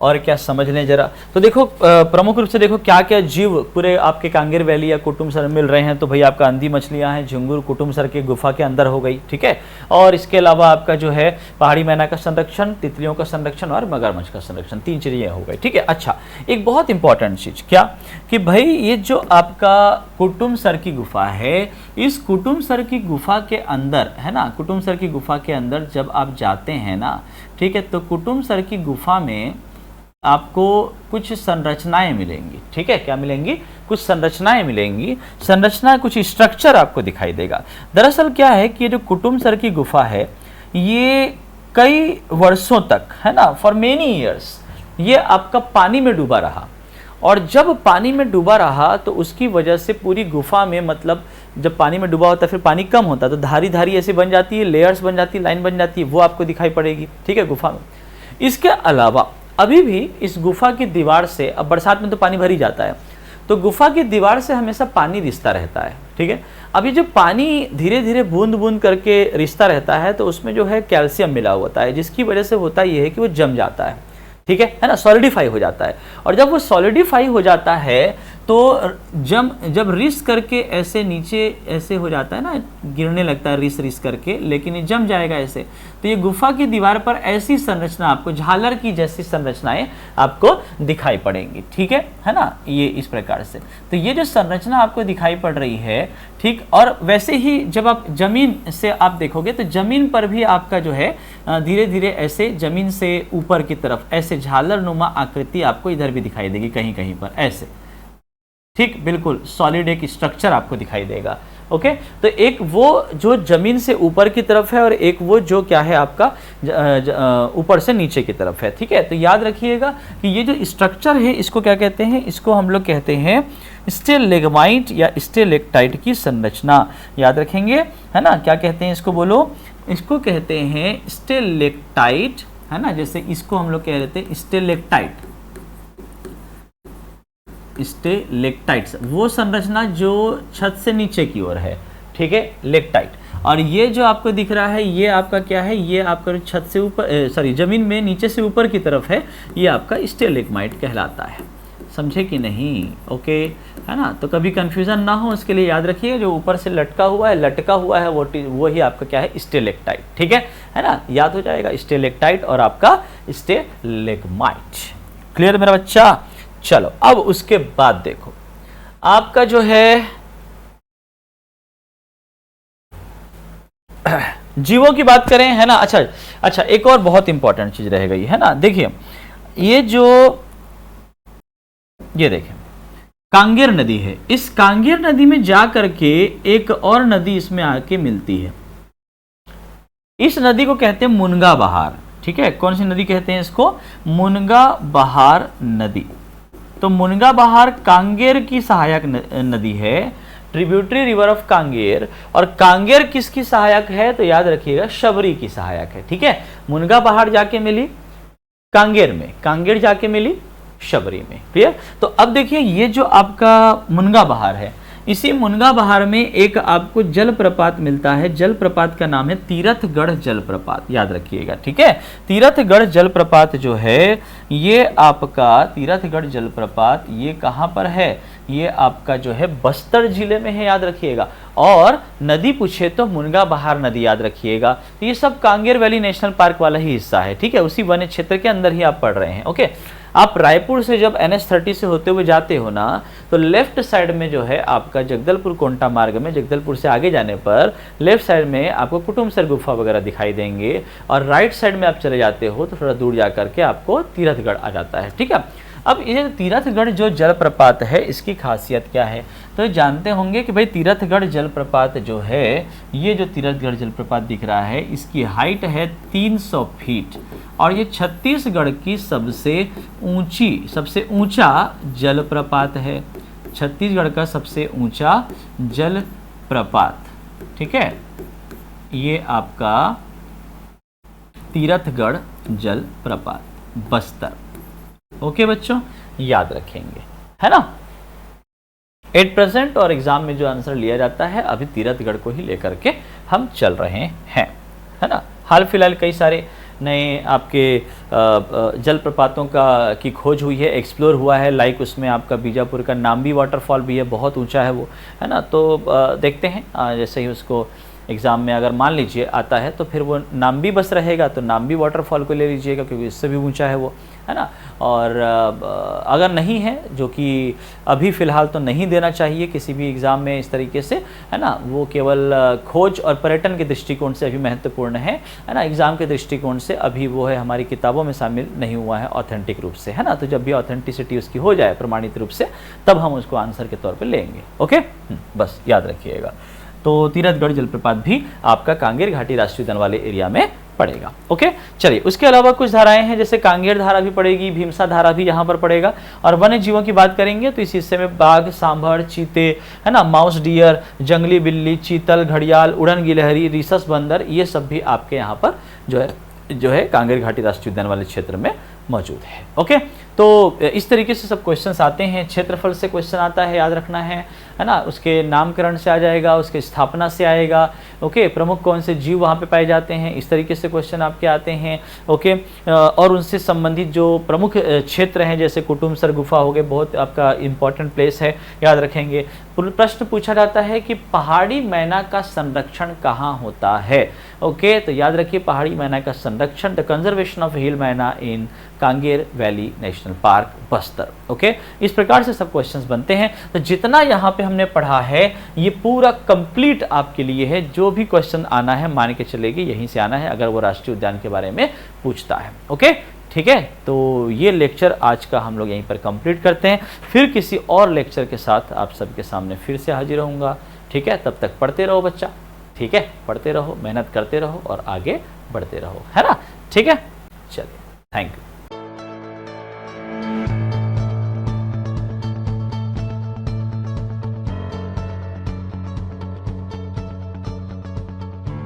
और क्या समझ लें जरा। तो देखो प्रमुख रूप से देखो क्या क्या जीव पूरे आपके कांगेर वैली या कुटुमसर मिल रहे हैं। तो भाई आपका अंधी मछलियां हैं, झिंगुर कुटुमसर के गुफा के अंदर हो गई, ठीक है। और इसके अलावा आपका जो है पहाड़ी मैना का संरक्षण, तितलियों का संरक्षण और मगरमच्छ का संरक्षण, 3 चीजें हो गई, ठीक है। अच्छा, एक बहुत इंपॉर्टेंट चीज क्या कि भाई ये जो आपका कुटुमसर की गुफा है, इस कुटुमसर की गुफा के अंदर, है ना, कुटुमसर की गुफा के अंदर जब आप जाते हैं ना, ठीक है, तो कुटुमसर की गुफा में आपको कुछ संरचनाएं मिलेंगी, ठीक है। क्या मिलेंगी? कुछ संरचनाएं मिलेंगी। संरचना कुछ स्ट्रक्चर आपको दिखाई देगा। दरअसल क्या है कि ये जो कुटुमसर की गुफा है, ये कई वर्षों तक, है ना, फॉर मेनी ईयर्स, ये आपका पानी में डूबा रहा। और जब पानी में डूबा रहा तो उसकी वजह से पूरी गुफा में, मतलब जब पानी में डूबा होता है फिर पानी कम होता है तो धारी धारी ऐसे बन जाती है, लेयर्स बन जाती है, लाइन बन जाती है, वो आपको दिखाई पड़ेगी, ठीक है, गुफा में। इसके अलावा अभी भी इस गुफा की दीवार से, अब बरसात में तो पानी भर ही जाता है, तो गुफा की दीवार से हमेशा पानी रिसता रहता है, ठीक है। अभी जो पानी धीरे धीरे बूंद बूंद करके रिसता रहता है तो उसमें जो है कैल्शियम मिला होता है, जिसकी वजह से होता ये है कि वो जम जाता है, ठीक है ना, सॉलिडिफाई हो जाता है। और जब वो सॉलिडिफाई हो जाता है तो जब रिस करके ऐसे नीचे ऐसे हो जाता है ना, गिरने लगता है रिस करके, लेकिन ये जम जाएगा ऐसे। तो ये गुफा की दीवार पर ऐसी संरचना आपको, झालर की जैसी संरचनाएं आपको दिखाई पड़ेंगी, ठीक है ना, ये इस प्रकार से। तो ये जो संरचना आपको दिखाई पड़ रही है, ठीक, और वैसे ही जब आप जमीन से आप देखोगे तो जमीन पर भी आपका जो है धीरे धीरे ऐसे जमीन से ऊपर की तरफ ऐसे झालर नुमा आकृति आपको इधर भी दिखाई देगी, कहीं कहीं पर ऐसे, ठीक, बिल्कुल सॉलिड एक स्ट्रक्चर आपको दिखाई देगा। ओके, तो एक वो जो जमीन से ऊपर की तरफ है और एक वो जो क्या है आपका ऊपर से नीचे की तरफ है, ठीक है। तो याद रखिएगा कि ये जो स्ट्रक्चर है इसको क्या कहते हैं, इसको हम लोग कहते हैं स्टेलेग्माइट या स्टेलेक्टाइट की संरचना। याद रखेंगे, है ना, क्या कहते हैं इसको, बोलो। इसको कहते हैं स्टेलेक्टाइट, है ना, जैसे इसको हम लोग कह रहे थे स्टेलेक्टाइट, स्टेलेक्टाइट्स, वो संरचना जो छत से नीचे की ओर है, ठीक है, लेक्टाइट। और ये जो आपको दिख रहा है ये आपका क्या है, ये आपका छत से ऊपर, सॉरी, जमीन में नीचे से ऊपर की तरफ है, ये आपका स्टेलेग्माइट कहलाता है। समझे कि नहीं? ओके, है ना। तो कभी कंफ्यूजन ना हो उसके लिए याद रखिए, जो ऊपर से लटका हुआ है वो ही आपका क्या है, स्टेलेक्टाइट, ठीक है ना, याद हो जाएगा, स्टेलेक्टाइट और आपका स्टेलेग्माइट। क्लियर मेरा बच्चा? चलो, अब उसके बाद देखो आपका जो है जीवों की बात करें, है ना। अच्छा, एक और बहुत इंपॉर्टेंट चीज रह गई, है ना। देखिए ये देखिए कांगेर नदी है, इस कांगेर नदी में जा करके एक और नदी इसमें आके मिलती है। इस नदी को कहते हैं मुनगा बहार, ठीक है। कौन सी नदी कहते हैं इसको? मुनगा बहार नदी। तो मुनगा बहार कांगेर की सहायक नदी है, ट्रिब्यूटरी रिवर ऑफ कांगेर। और कांगेर किसकी सहायक है? तो याद रखिएगा, शबरी की सहायक है, ठीक है। मुनगा बहार जाके मिली कांगेर में, कांगेर जाके मिली शबरी में, क्लियर। तो अब देखिए ये जो आपका मुनगा बहार है, इसी मुनगा बहार में एक आपको जलप्रपात मिलता है, जलप्रपात का नाम है तीरथगढ़ जलप्रपात, याद रखिएगा, ठीक है। तीरथगढ़ जलप्रपात जो है ये आपका तीरथगढ़ जलप्रपात ये कहाँ पर है? ये आपका जो है बस्तर जिले में है, याद रखिएगा। और नदी पूछे तो मुनगा बहार नदी, याद रखिएगा। तो ये सब कांगेर वैली नेशनल पार्क वाला ही हिस्सा है, ठीक है, उसी वन्य क्षेत्र के अंदर ही आप पढ़ रहे हैं। ओके, आप रायपुर से जब NH30 से होते हुए जाते हो ना, तो लेफ्ट साइड में जो है आपका जगदलपुर कोंटा मार्ग में, जगदलपुर से आगे जाने पर लेफ्ट साइड में आपको कुटुमसर गुफा वगैरह दिखाई देंगे, और राइट साइड में आप चले जाते हो तो थोड़ा दूर जा करके आपको तीरथगढ़ आ जाता है, ठीक है। अब ये तीरथगढ़ जो जलप्रपात है इसकी खासियत क्या है? तो जानते होंगे कि भाई तीरथगढ़ जलप्रपात जो है, ये जो तीरथगढ़ जलप्रपात दिख रहा है इसकी हाइट है 300 फीट, और ये छत्तीसगढ़ की सबसे ऊंचा जलप्रपात है, छत्तीसगढ़ का सबसे ऊंचा जलप्रपात, ठीक है। ये आपका तीरथगढ़ जलप्रपात बस्तर। ओके बच्चों, याद रखेंगे, है ना। 8% और एग्जाम में जो आंसर लिया जाता है अभी तीरथगढ़ को ही लेकर के हम चल रहे हैं, है ना। हाल फिलहाल कई सारे नए आपके जलप्रपातों की खोज हुई है, एक्सप्लोर हुआ है, लाइक उसमें आपका बीजापुर का नाम्बी वाटरफॉल भी है, बहुत ऊंचा है वो, है ना। तो देखते हैं जैसे ही उसको एग्ज़ाम में अगर मान लीजिए आता है तो फिर वो नाम्बी बस रहेगा तो नाम्बी वाटरफॉल को ले लीजिएगा क्योंकि इससे भी ऊंचा है वो, है ना। और अगर नहीं है, जो कि अभी फ़िलहाल तो नहीं देना चाहिए किसी भी एग्ज़ाम में इस तरीके से, है ना, वो केवल खोज और पर्यटन के दृष्टिकोण से अभी महत्वपूर्ण है ना। एग्ज़ाम के दृष्टिकोण से अभी वो है हमारी किताबों में शामिल नहीं हुआ है ऑथेंटिक रूप से, है ना। तो जब भी ऑथेंटिसिटी उसकी हो जाए प्रमाणित रूप से, तब हम उसको आंसर के तौर पर लेंगे। ओके, बस याद रखिएगा। तो तीरथगढ़ जलप्रपात भी आपका कांगेर घाटी राष्ट्रीय उद्यान वाले एरिया में पड़ेगा। ओके, चलिए उसके अलावा कुछ धाराएं हैं, जैसे कांगेर धारा भी पड़ेगी, भीमसा धारा भी यहाँ पर पड़ेगा। और वन्य जीवों की बात करेंगे तो इस हिस्से में बाघ, सांभर, चीते, है ना, माउस डियर, जंगली बिल्ली, चीतल, घड़ियाल, उड़न गिलहरी, रीसस बंदर, ये सब भी आपके यहाँ पर जो है कांगेर घाटी राष्ट्रीय उद्यान वाले क्षेत्र में मौजूद है। ओके, तो इस तरीके से सब क्वेश्चंस आते हैं। क्षेत्रफल से क्वेश्चन आता है, याद रखना है ना। उसके नामकरण से आ जाएगा, उसके स्थापना से आएगा। ओके, प्रमुख कौन से जीव वहाँ पे पाए जाते हैं, इस तरीके से क्वेश्चन आपके आते हैं। ओके, और उनसे संबंधित जो प्रमुख क्षेत्र हैं जैसे कुटुमसर गुफा हो गए, बहुत आपका इंपॉर्टेंट प्लेस है, याद रखेंगे। प्रश्न पूछा जाता है कि पहाड़ी मैना का संरक्षण कहाँ होता है। ओके, तो याद रखिए पहाड़ी मैना का संरक्षण, the conservation of hill myna in Kanger valley national park, Bastar. Okay, इस प्रकार से सब क्वेश्चंस बनते हैं। तो जितना यहाँ पे हमने पढ़ा है ये पूरा कंप्लीट आपके लिए है। जो भी क्वेश्चन आना है मान के चलेगी यहीं से आना है, अगर वो राष्ट्रीय उद्यान के बारे में पूछता है। ओके, ठीक है, तो ये लेक्चर आज का हम लोग यहीं पर कंप्लीट करते हैं। फिर किसी और लेक्चर के साथ आप सबके सामने फिर से हाजिर रहूँगा। ठीक है, तब तक पढ़ते रहो बच्चा, ठीक है, पढ़ते रहो, मेहनत करते रहो और आगे बढ़ते रहो, है ना। ठीक है, चलिए, थैंक यू।